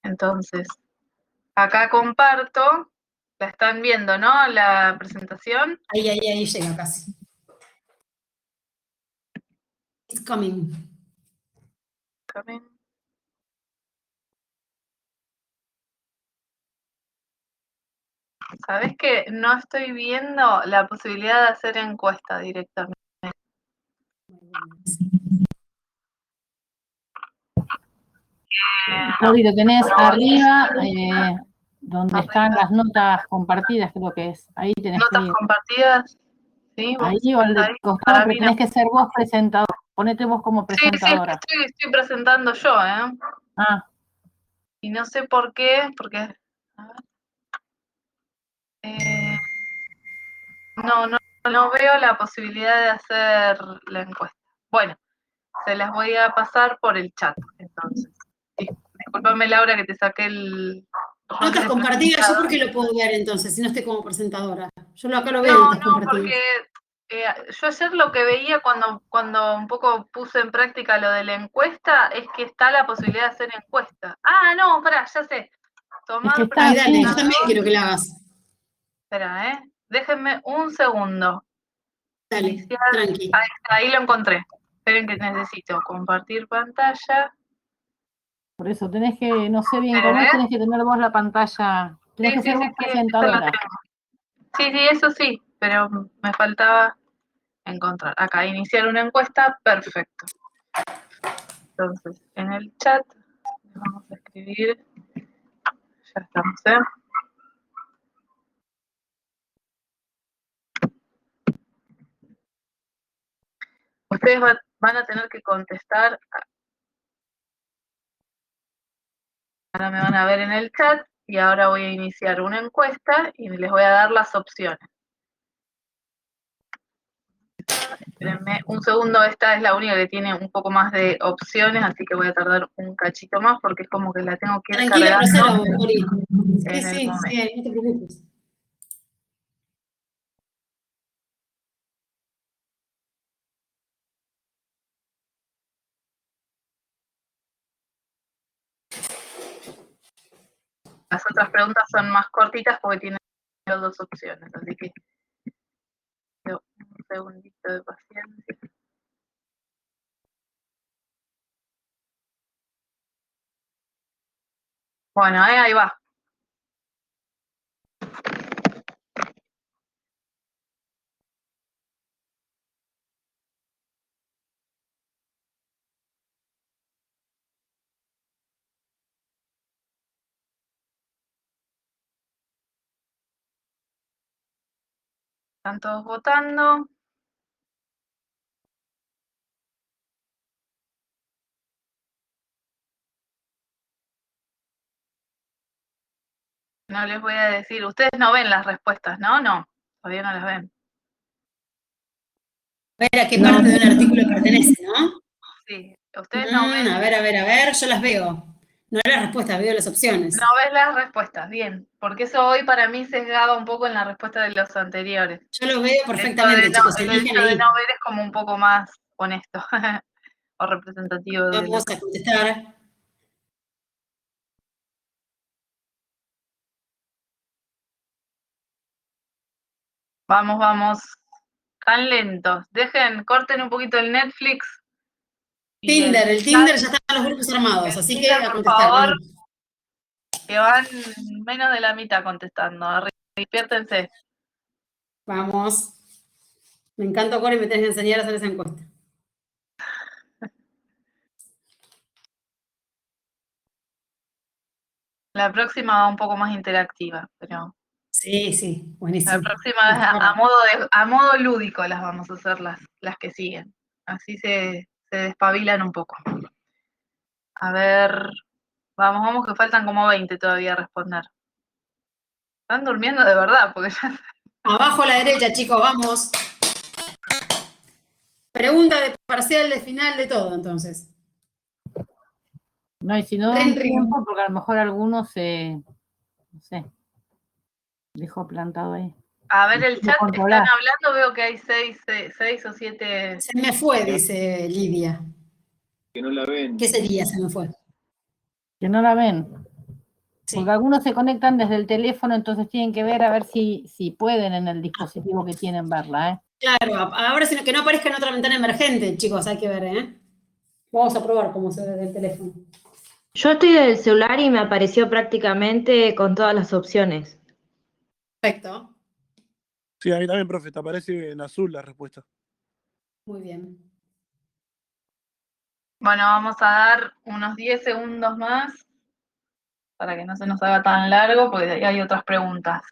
Entonces, acá comparto. La están viendo, ¿no? La presentación. Ahí llega casi. It's coming. ¿Sabés que no estoy viendo la posibilidad de hacer encuesta directamente? Claudio, lo tenés arriba, donde están las notas compartidas, creo que es. Ahí tenés notas compartidas. ¿Sí? Ahí o al de costado, pero tenés que ser vos presentador. Ponete vos como presentadora. Sí, estoy presentando yo, ¿eh? Ah. Y no sé por qué, porque... No veo la posibilidad de hacer la encuesta. Bueno, se las voy a pasar por el chat, entonces. Discúlpame, Laura, que te saqué el... Notas compartidas, ¿yo por qué lo puedo ver entonces, si no estoy como presentadora? Yo acá lo veo, No, notas compartidas. porque yo ayer lo que veía cuando un poco puse en práctica lo de la encuesta es que está la posibilidad de hacer encuesta. Ah, no, pará, ya sé. Tomar Ay, dale, yo también quiero que la hagas. Espera, déjenme un segundo. Dale, Iniciar. tranqui. Ahí está, ahí lo encontré. Esperen que necesito compartir pantalla. Por eso tenés que, no sé bien cómo es, tenés que tener vos la pantalla, tenés que ser vos presentadora. Sí, eso sí, pero me faltaba encontrar. Acá, iniciar una encuesta, perfecto. Entonces, en el chat vamos a escribir. Ya estamos, Ustedes van a tener que contestar. Ahora me van a ver en el chat y ahora voy a iniciar una encuesta y les voy a dar las opciones. Espérenme un segundo, esta es la única que tiene un poco más de opciones, así que voy a tardar un cachito más porque es como que la tengo que ir Tranquila, cargando. proceda, Cori. Sí, momento. no te preocupes. Las otras preguntas son más cortitas porque tienen dos opciones, así que un segundito de paciencia. Bueno, ahí va. Están todos votando. No les voy a decir, ustedes no ven las respuestas, ¿no? No, todavía no las ven. A ver a qué parte de un artículo pertenece, ¿no? Sí, ustedes no ven. A ver, yo las veo. No las respuestas, veo las opciones. No ves las respuestas, bien, porque eso hoy para mí sesgaba un poco en la respuesta de los anteriores. Yo los veo perfectamente, chicos, El eligen hecho de ahí. no ver es como un poco más honesto o representativo. Vamos a contestar. Vamos. Tan lentos. Corten un poquito el Netflix. Tinder, el Tinder ya están los grupos armados, así que a contestar. Por favor, que van menos de la mitad contestando. Despiértense. Vamos. Me encanta, Cori, me tenés que enseñar a hacer esa encuesta. La próxima va un poco más interactiva, pero... Sí, buenísimo. La próxima es a modo lúdico las vamos a hacer las que siguen. Así se despabilan un poco. A ver, vamos, que faltan como 20 todavía a responder. Están durmiendo de verdad, porque ya... Abajo a la derecha, chicos, vamos. Pregunta de parcial, de final, de todo, entonces. No, y si no dan tiempo, porque a lo mejor algunos no sé, dejó plantado ahí. A ver, el chat, están hablando, veo que hay 6 o 7... Se me fue, dice Lidia. Que no la ven. ¿Qué sería? Se me fue. Que no la ven. Sí. Porque algunos se conectan desde el teléfono, entonces tienen que ver a ver si pueden en el dispositivo que tienen verla, ¿eh? Claro, ahora que no aparezca en otra ventana emergente, chicos, hay que ver, ¿eh? Vamos a probar cómo se ve desde el teléfono. Yo estoy del celular y me apareció prácticamente con todas las opciones. Perfecto. Sí, a mí también, profe, te aparece en azul la respuesta. Muy bien. Bueno, vamos a dar unos 10 segundos más para que no se nos haga tan largo, porque hay otras preguntas.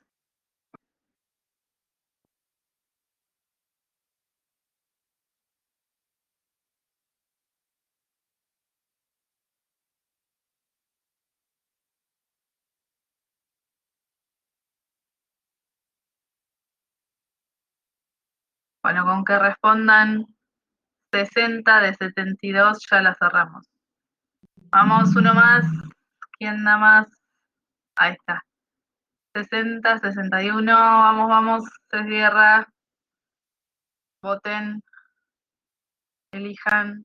Bueno, con que respondan 60 de 72 ya la cerramos. Vamos, uno más. ¿Quién da más? Ahí está. 60, 61. Vamos, vamos. Se cierra. Voten. Elijan.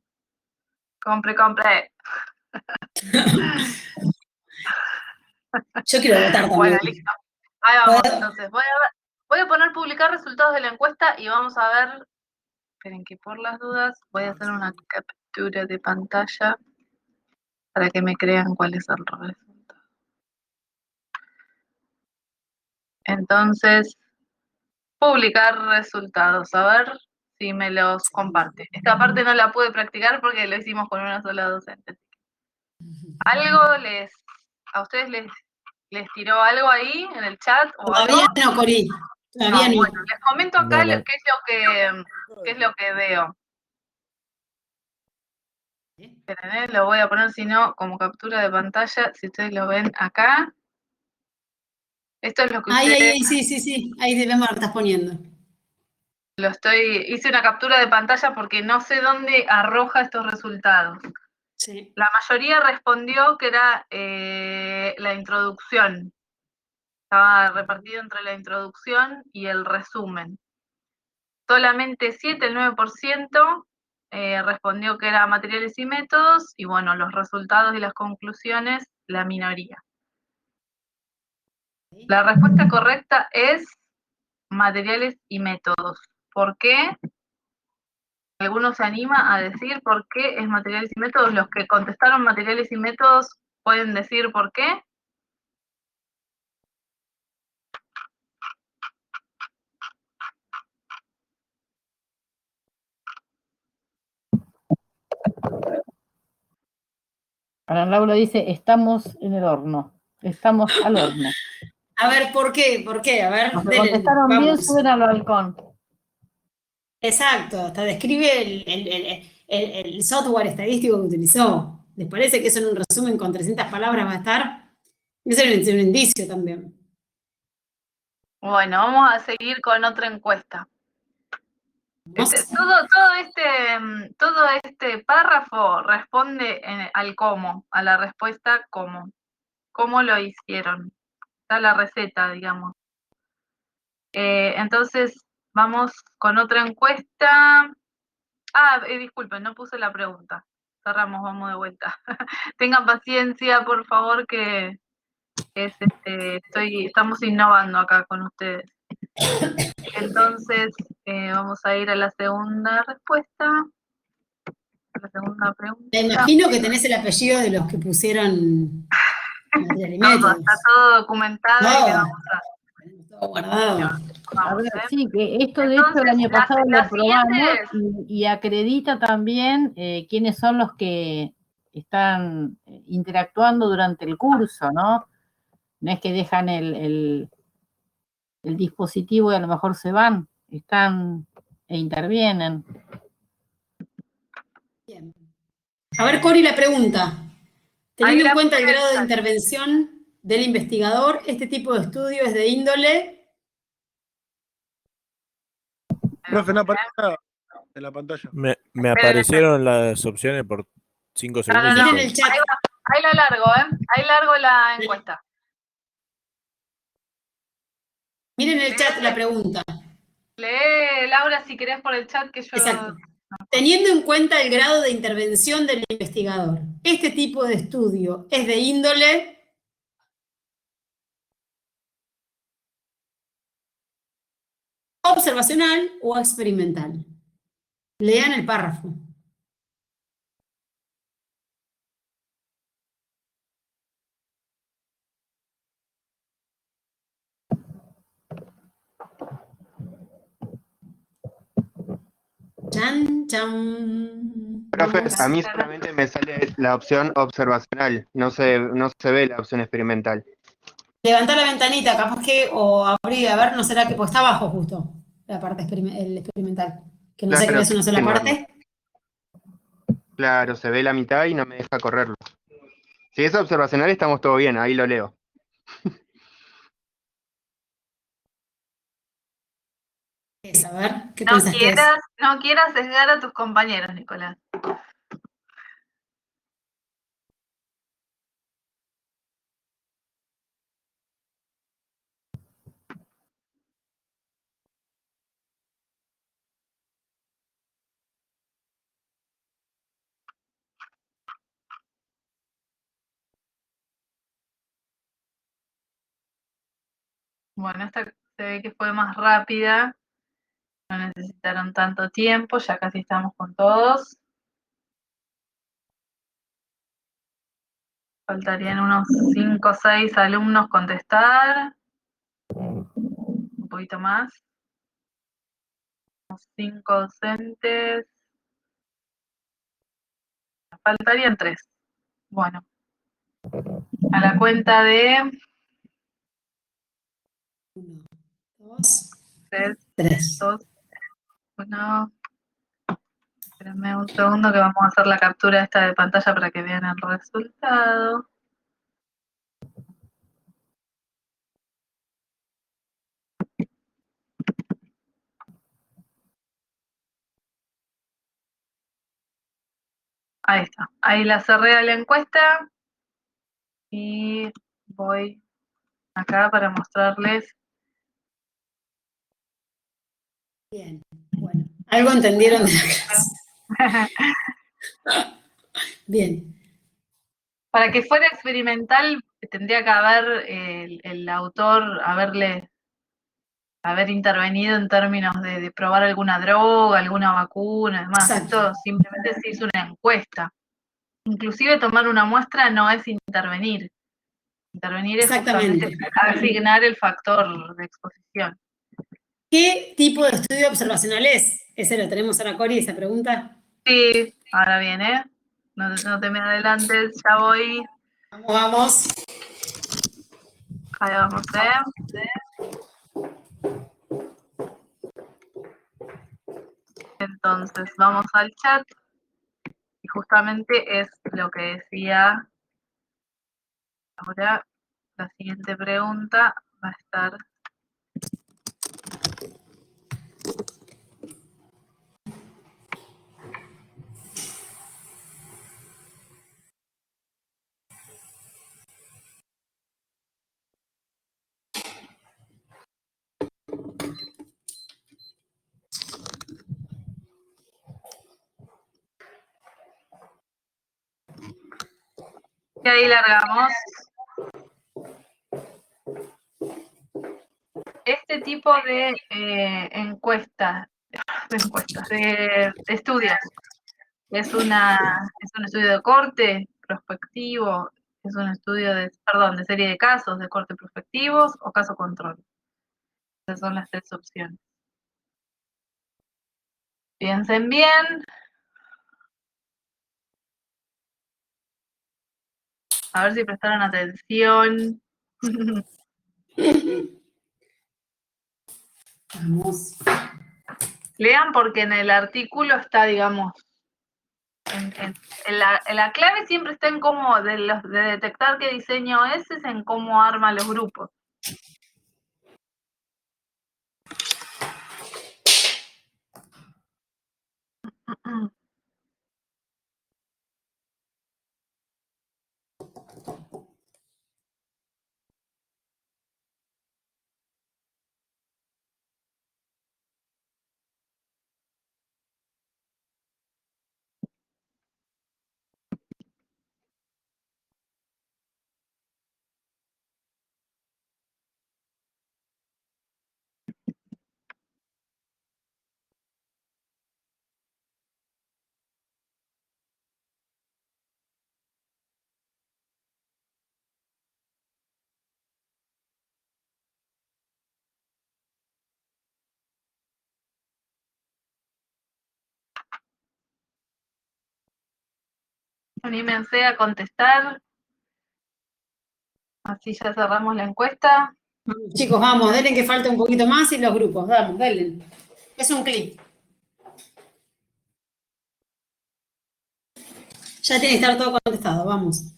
Compre, compre. Yo quiero votar también. Bueno, listo. Ahí vamos, entonces. Voy a poner publicar resultados de la encuesta y vamos a ver. Esperen que por las dudas voy a hacer una captura de pantalla para que me crean cuál es el resultado. Entonces, publicar resultados. A ver si me los comparte. Esta parte no la pude practicar porque lo hicimos con una sola docente. ¿Algo a ustedes les tiró algo ahí en el chat? ¿O Todavía algo? no, Cori. Todavía no. Bueno, les comento acá qué es lo que veo. Esperen, lo voy a poner, si no, como captura de pantalla, si ustedes lo ven acá. Esto es lo que ustedes... Ahí, sí. Ahí debemos lo estás poniendo. Hice una captura de pantalla porque no sé dónde arroja estos resultados. Sí. La mayoría respondió que era la introducción. Estaba repartido entre la introducción y el resumen. Solamente 7, el 9%, respondió que era materiales y métodos, y bueno, los resultados y las conclusiones, la minoría. La respuesta correcta es materiales y métodos. ¿Por qué? ¿Alguno se anima a decir por qué es materiales y métodos? Los que contestaron materiales y métodos, ¿pueden decir por qué? Ana Laura dice, estamos en el horno. Estamos al horno. A ver, ¿por qué? ¿Por qué? A ver, Los que contestaron bien suben al balcón. Exacto, hasta describe el software estadístico que utilizó. ¿Les parece que eso en un resumen con 300 palabras va a estar? Eso es un indicio también. Bueno, vamos a seguir con otra encuesta. Todo este párrafo responde al cómo, a la respuesta cómo. ¿Cómo lo hicieron? Está la receta, digamos. Entonces, vamos con otra encuesta. Disculpen, no puse la pregunta. Cerramos, vamos de vuelta. Tengan paciencia, por favor, que estamos innovando acá con ustedes. Entonces, vamos a ir a la segunda respuesta. A la segunda pregunta. Me imagino que tenés el apellido de los que pusieron material y métodos. Está todo documentado y le vamos todo guardado. A ver, sí, que esto de hecho el año pasado lo probamos y acredita también quiénes son los que están interactuando durante el curso, ¿no? No es que dejan el dispositivo y a lo mejor se van, están e intervienen. Bien. A ver, Cori, la pregunta. Teniendo en cuenta el grado de intervención del investigador, ¿este tipo de estudio es de índole? Profe, no aparece nada en la pantalla. Me aparecieron las opciones por 5 segundos. Miren el chat. Ahí la largo, Ahí largo la encuesta. Miren el chat la pregunta. Lee, Laura, si querés por el chat que yo... Exacto. Teniendo en cuenta el grado de intervención del investigador, ¿este tipo de estudio es de índole observacional o experimental? Lean el párrafo. Chan, chan. Profe, a mí solamente me sale la opción observacional, no se ve la opción experimental. Levanta la ventanita, capaz que, o abrí, a ver, no será que, pues está abajo justo, la parte el experimental. Que no sé que es una sola parte. Claro, se ve la mitad y no me deja correrlo. Si es observacional estamos todo bien, ahí lo leo. A ver, ¿qué piensas que es? No quieras sesgar a tus compañeros, Nicolás. Bueno, esta se ve que fue más rápida. No necesitaron tanto tiempo, ya casi estamos con todos. Faltarían unos 5 o 6 alumnos contestar. Un poquito más. Unos 5 docentes. Faltarían 3. Bueno. A la cuenta de 1, 2, 3, 2, 1. Espérenme un segundo que vamos a hacer la captura esta de pantalla para que vean el resultado. Ahí está. Ahí la cerré a la encuesta. Y voy acá para mostrarles. Bien, bueno. Algo entendieron de la clase. Bien. Para que fuera experimental, tendría que haber el autor haber intervenido en términos de probar alguna droga, alguna vacuna, además. Esto simplemente se hizo una encuesta. Inclusive tomar una muestra no es intervenir. Intervenir es justamente asignar el factor de exposición. ¿Qué tipo de estudio observacional es? ¿Ese lo tenemos ahora, Cori, esa pregunta? Sí, ahora viene. No te me adelantes, ya voy. Vamos. Ahí vamos, Entonces, vamos al chat. Y justamente es lo que decía. Ahora, la siguiente pregunta va a estar. Y ahí largamos. Este tipo de encuestas, de estudios, es un estudio de corte prospectivo, es un estudio de serie de casos de corte prospectivos o caso control. Esas son las 3 opciones. Piensen bien. A ver si prestaron atención. Vamos. Lean porque en el artículo está, digamos, la clave siempre está en cómo, de detectar qué diseño es en cómo arma los grupos. Anímense a contestar. Así ya cerramos la encuesta. Chicos, vamos, denle que falta un poquito más y los grupos, vamos, denle. Es un clic. Ya tiene que estar todo contestado, vamos.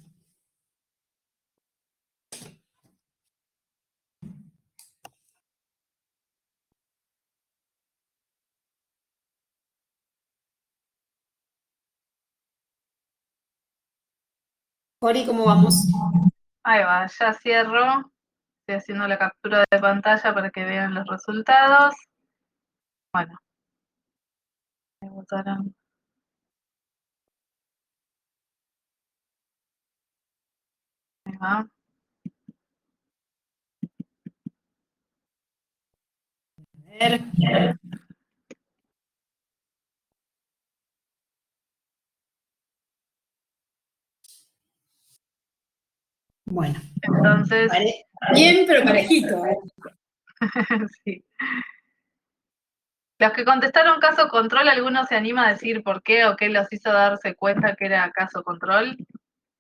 Cori, ¿cómo vamos? Ahí va, ya cierro. Estoy haciendo la captura de pantalla para que vean los resultados. Bueno, me votaron. Ahí va. A ver. Bueno. Entonces. Bien, pero parejito. Sí. Los que contestaron caso control, ¿alguno se anima a decir por qué o qué los hizo darse cuenta que era caso control?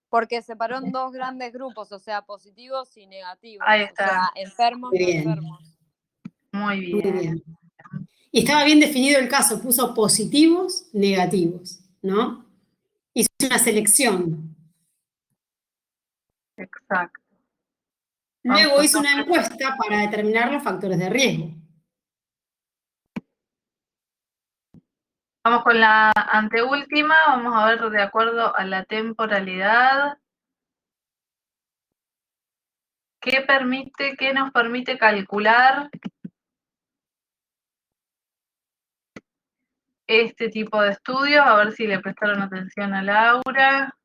Porque separó en dos grandes grupos, o sea, positivos y negativos. Ahí está. O sea, enfermos y no enfermos. Muy bien. Muy bien. Y estaba bien definido el caso, puso positivos, negativos, ¿no? Hizo una selección. Exacto. Luego hizo una encuesta para determinar los factores de riesgo. Vamos con la anteúltima, vamos a ver de acuerdo a la temporalidad. ¿Qué nos permite calcular este tipo de estudios? A ver si le prestaron atención a Laura.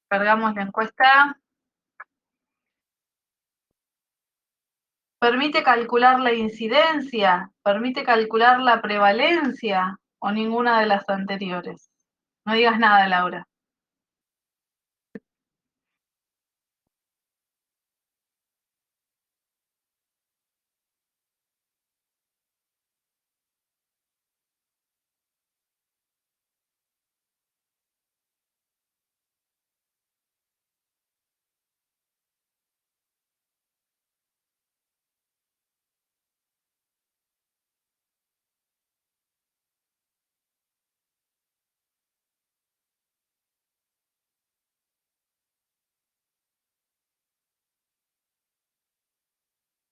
Cargamos la encuesta. ¿Permite calcular la incidencia? ¿Permite calcular la prevalencia? ¿O ninguna de las anteriores? No digas nada, Laura.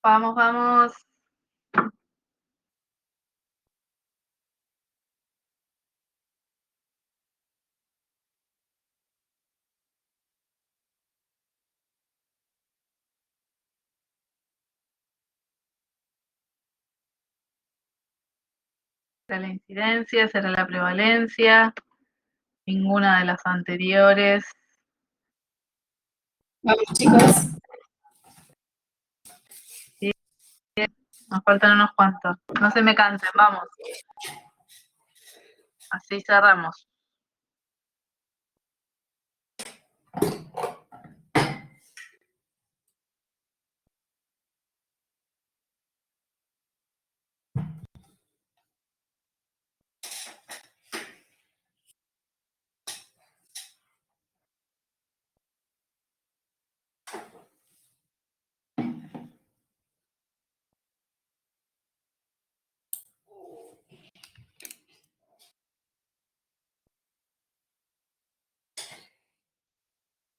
Vamos, vamos. Será la incidencia, será la prevalencia. Ninguna de las anteriores. Vamos, chicos. Sí, nos faltan unos cuantos. No se me cansen, vamos. Así cerramos.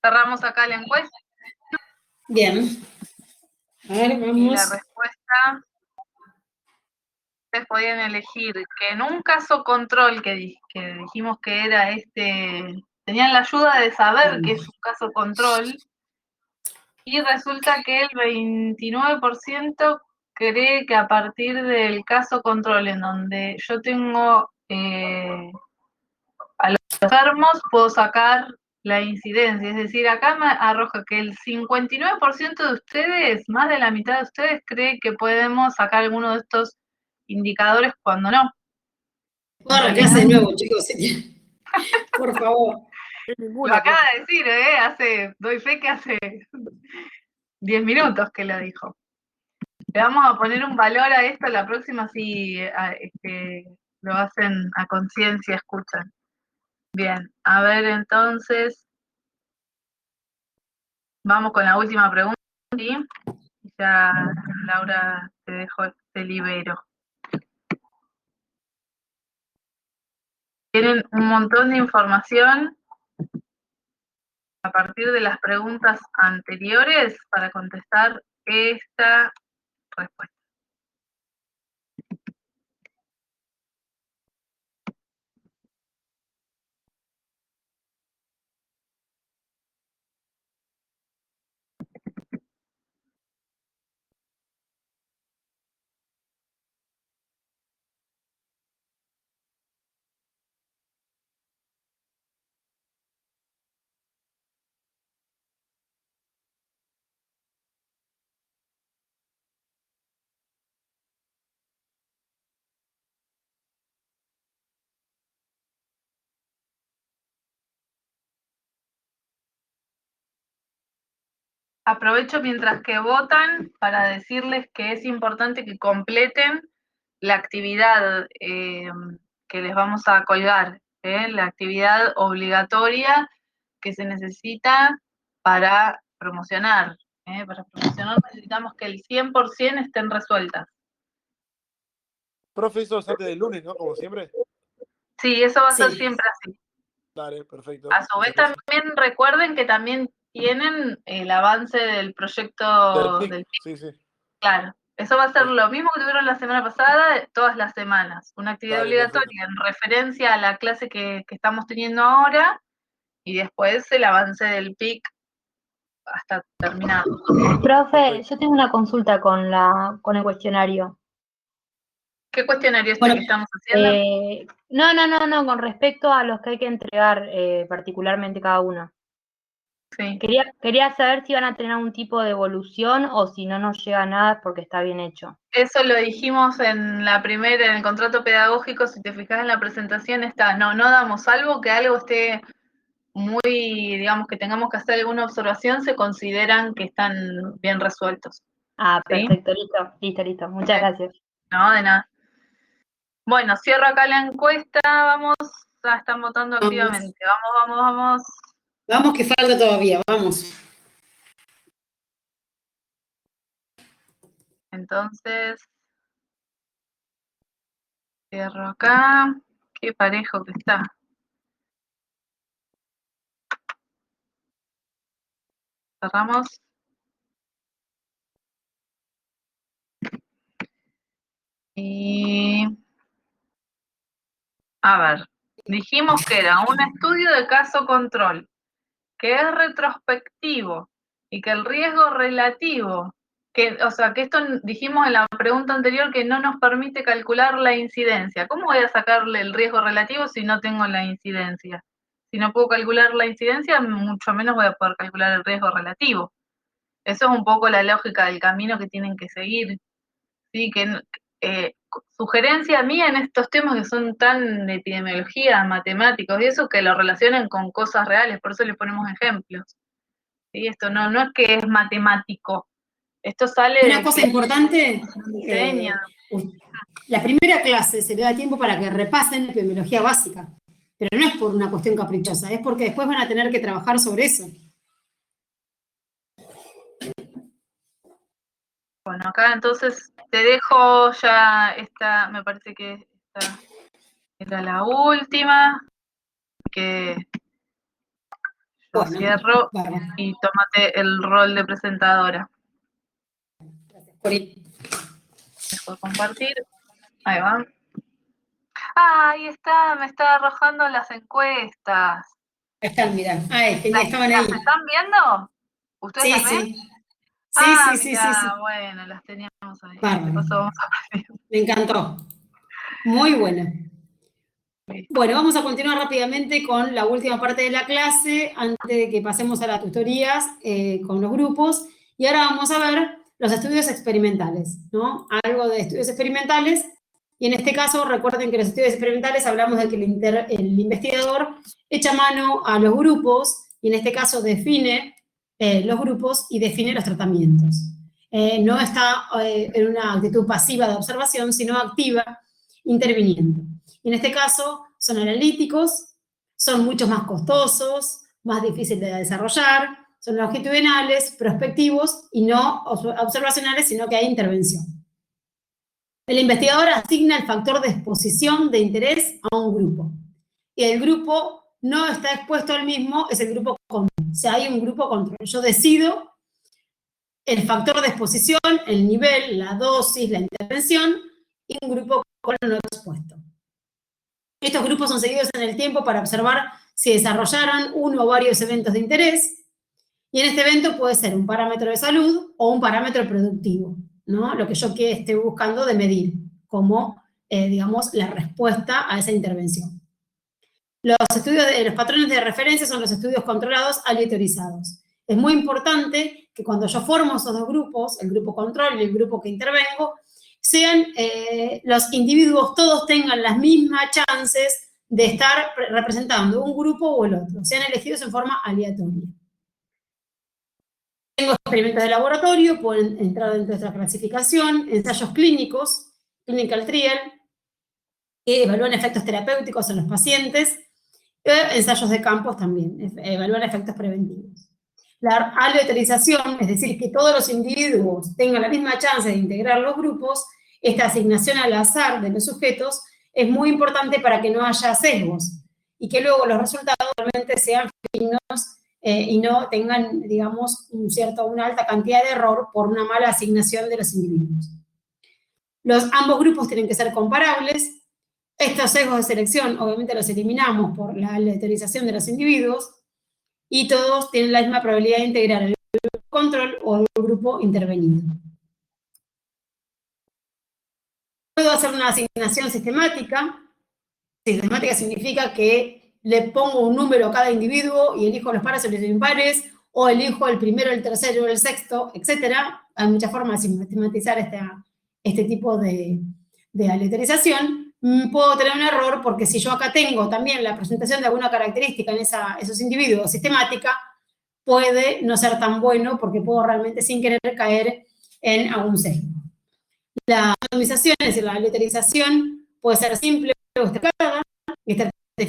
Cerramos acá la encuesta. Bien. A ver, vamos. Y la respuesta, ustedes podían elegir que en un caso control que dijimos que era tenían la ayuda de saber que es un caso control, y resulta que el 29% cree que a partir del caso control en donde yo tengo a los enfermos, puedo sacar la incidencia. Es decir, acá me arroja que el 59% de ustedes, más de la mitad de ustedes, cree que podemos sacar alguno de estos indicadores cuando no. Puedo arrancarse de nuevo, chicos. Por favor. Lo acaba de decir, doy fe que hace 10 minutos que lo dijo. Le vamos a poner un valor a esto, la próxima si lo hacen a conciencia, escuchan. Bien, a ver entonces, vamos con la última pregunta, ¿sí? Ya, Laura, te libero. Tienen un montón de información. a partir de las preguntas anteriores para contestar esta respuesta. Aprovecho mientras que votan para decirles que es importante que completen la actividad que les vamos a colgar, la actividad obligatoria que se necesita para promocionar. Para promocionar necesitamos que el 100% estén resueltas. Profe, eso es antes del lunes, ¿no? Como siempre. Sí, eso va a ser siempre así. Dale, perfecto. A su vez también recuerden que también tienen el avance del proyecto del PIC. Sí, sí. Claro, eso va a ser lo mismo que tuvieron la semana pasada, todas las semanas. Una actividad obligatoria en referencia a la clase que estamos teniendo ahora y después el avance del PIC hasta terminar. Profe, yo tengo una consulta con el cuestionario. ¿Qué cuestionario es que estamos haciendo? No, con respecto a los que hay que entregar particularmente cada uno. Sí. Quería saber si van a tener algún tipo de evolución o si no nos llega nada porque está bien hecho. Eso lo dijimos en el contrato pedagógico, si te fijas en la presentación está, no damos, salvo que algo esté muy, digamos, que tengamos que hacer alguna observación, se consideran que están bien resueltos. Ah, perfecto, listo. Muchas gracias. No, de nada. Bueno, cierro acá la encuesta, vamos, ya están votando activamente. Vamos. Vamos que falta todavía, vamos. Entonces, cierro acá. Qué parejo que está. Cerramos. Y a ver, dijimos que era un estudio de caso control, que es retrospectivo y que el riesgo relativo, o sea, que esto dijimos en la pregunta anterior que no nos permite calcular la incidencia. ¿Cómo voy a sacarle el riesgo relativo si no tengo la incidencia? Si no puedo calcular la incidencia, mucho menos voy a poder calcular el riesgo relativo. Eso es un poco la lógica del camino que tienen que seguir. ¿Sí? Sugerencia mía en estos temas que son tan de epidemiología, matemáticos y eso, que lo relacionen con cosas reales, por eso le ponemos ejemplos. ¿Sí? Esto no es que es matemático, esto sale Una cosa importante, diseño. La primera clase se le da tiempo para que repasen epidemiología básica, pero no es por una cuestión caprichosa, es porque después van a tener que trabajar sobre eso. Bueno, acá entonces te dejo ya esta, me parece que esta era la última, que yo cierro y tómate el rol de presentadora. Gracias, Cori. Dejo compartir. Ahí va. Ahí está, me está arrojando las encuestas. Ahí están, mirá. Ay, genial, estaban ahí. ¿Las están viendo? ¿Ustedes las ven? Sí. Bueno, las teníamos ahí. Bárbaro. Me encantó. Muy buena. Bueno, vamos a continuar rápidamente con la última parte de la clase, antes de que pasemos a las tutorías con los grupos. Y ahora vamos a ver los estudios experimentales, ¿no? Algo de estudios experimentales. Y en este caso, recuerden que los estudios experimentales hablamos de que el investigador echa mano a los grupos, y en este caso define los grupos y define los tratamientos. No está en una actitud pasiva de observación, sino activa, interviniendo. En este caso, son analíticos, son mucho más costosos, más difíciles de desarrollar, son longitudinales, prospectivos y no observacionales, sino que hay intervención. El investigador asigna el factor de exposición de interés a un grupo. Y el grupo no está expuesto al mismo, es el grupo control. O sea, hay un grupo control. Yo decido el factor de exposición, el nivel, la dosis, la intervención, y un grupo con no expuesto. Estos grupos son seguidos en el tiempo para observar si desarrollaron uno o varios eventos de interés, y en este evento puede ser un parámetro de salud o un parámetro productivo, ¿no? Lo que yo esté buscando de medir, como, digamos, la respuesta a esa intervención. Los patrones de referencia son los estudios controlados aleatorizados. Es muy importante que cuando yo formo esos dos grupos, el grupo control y el grupo que intervengo, sean los individuos, todos tengan las mismas chances de estar representando un grupo o el otro, sean elegidos en forma aleatoria. Tengo experimentos de laboratorio, pueden entrar dentro de esta clasificación, ensayos clínicos, clinical trial, que evalúan efectos terapéuticos en los pacientes, ensayos de campos también, evalúan efectos preventivos. La aleatorización, es decir, que todos los individuos tengan la misma chance de integrar los grupos, esta asignación al azar de los sujetos, es muy importante para que no haya sesgos, y que luego los resultados realmente sean finos, y no tengan, digamos, una alta cantidad de error por una mala asignación de los individuos. Ambos grupos tienen que ser comparables. Estos sesgos de selección, obviamente, los eliminamos por la aleatorización de los individuos, y todos tienen la misma probabilidad de integrar el grupo control o el grupo intervenido. Puedo hacer una asignación sistemática. Sistemática significa que le pongo un número a cada individuo y elijo los pares o los impares, o elijo el primero, el tercero, el sexto, etc. Hay muchas formas de sistematizar este tipo de aleatorización. Puedo tener un error porque si yo acá tengo también la presentación de alguna característica en esos individuos sistemática, puede no ser tan bueno porque puedo realmente sin querer caer en algún sesgo. La randomización, es decir, la aleatorización puede ser simple o destacada,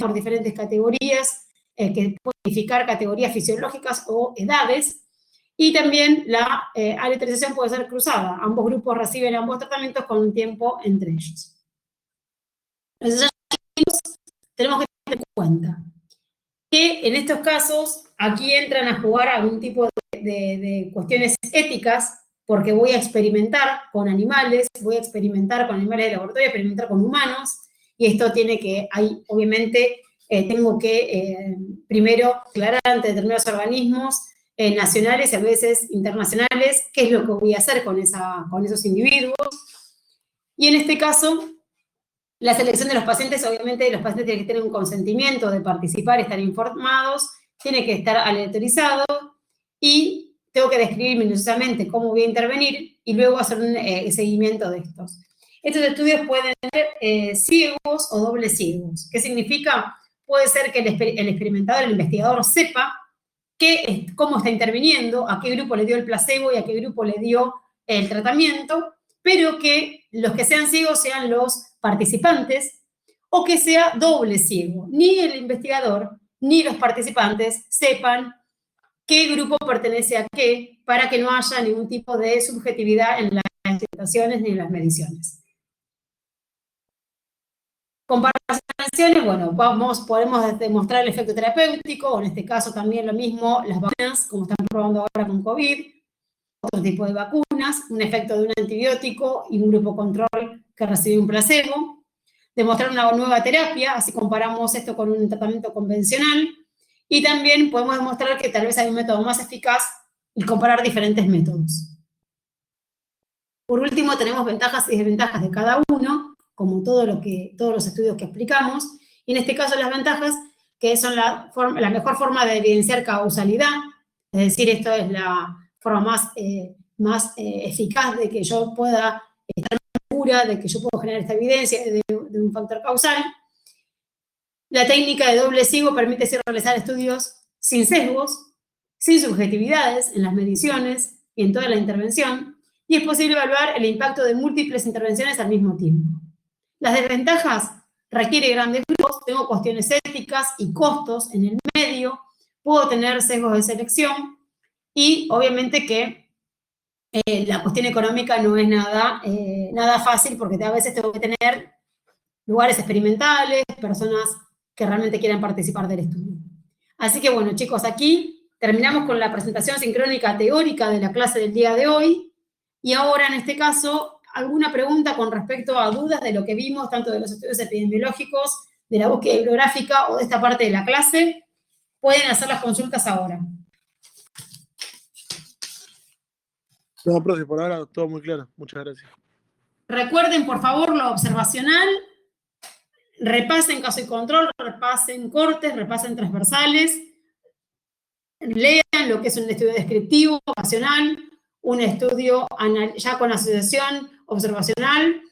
por diferentes categorías, que pueden identificar categorías fisiológicas o edades, y también la aleatorización puede ser cruzada. Ambos grupos reciben ambos tratamientos con un tiempo entre ellos. Los ensayos clínicos tenemos que tener en cuenta que en estos casos aquí entran a jugar algún tipo de cuestiones éticas, porque voy a experimentar con animales, voy a experimentar con animales de laboratorio, experimentar con humanos, y esto tiene que, obviamente, tengo que primero aclarar ante determinados organismos nacionales y a veces internacionales qué es lo que voy a hacer con esos individuos. Y en este caso, la selección de los pacientes, obviamente los pacientes tienen que tener un consentimiento de participar, estar informados, tiene que estar aleatorizado, y tengo que describir minuciosamente cómo voy a intervenir y luego hacer un seguimiento de estos. Estos estudios pueden ser ciegos o dobles ciegos. ¿Qué significa? Puede ser que el experimentador, el investigador, sepa cómo está interviniendo, a qué grupo le dio el placebo y a qué grupo le dio el tratamiento, pero que los que sean ciegos sean los participantes, o que sea doble ciego. Ni el investigador ni los participantes sepan qué grupo pertenece a qué, para que no haya ningún tipo de subjetividad en las interpretaciones ni en las mediciones. Comparaciones, bueno, podemos demostrar el efecto terapéutico, o en este caso también lo mismo, las vacunas, como están probando ahora con COVID, otro tipo de vacunas, un efecto de un antibiótico y un grupo control que recibe un placebo, demostrar una nueva terapia, así comparamos esto con un tratamiento convencional, y también podemos demostrar que tal vez hay un método más eficaz y comparar diferentes métodos. Por último, tenemos ventajas y desventajas de cada uno, como todos los estudios que explicamos, y en este caso las ventajas, que son la mejor forma de evidenciar causalidad, es decir, esto es la forma más eficaz de que yo pueda estar segura de que yo puedo generar esta evidencia de un factor causal. La técnica de doble ciego permite realizar estudios sin sesgos, sin subjetividades en las mediciones y en toda la intervención, y es posible evaluar el impacto de múltiples intervenciones al mismo tiempo. Las desventajas: requiere grandes grupos, tengo cuestiones éticas y costos en el medio, puedo tener sesgos de selección, y obviamente que la cuestión económica no es nada fácil, porque a veces tengo que tener lugares experimentales, personas que realmente quieran participar del estudio. Así que bueno, chicos, aquí terminamos con la presentación sincrónica teórica de la clase del día de hoy, y ahora en este caso, alguna pregunta con respecto a dudas de lo que vimos, tanto de los estudios epidemiológicos, de la búsqueda bibliográfica o de esta parte de la clase, pueden hacer las consultas ahora. No, profe, por ahora todo muy claro. Muchas gracias. Recuerden, por favor, lo observacional. Repasen caso y control, repasen cortes, repasen transversales. Lean lo que es un estudio descriptivo, ocasional, un estudio ya con asociación observacional,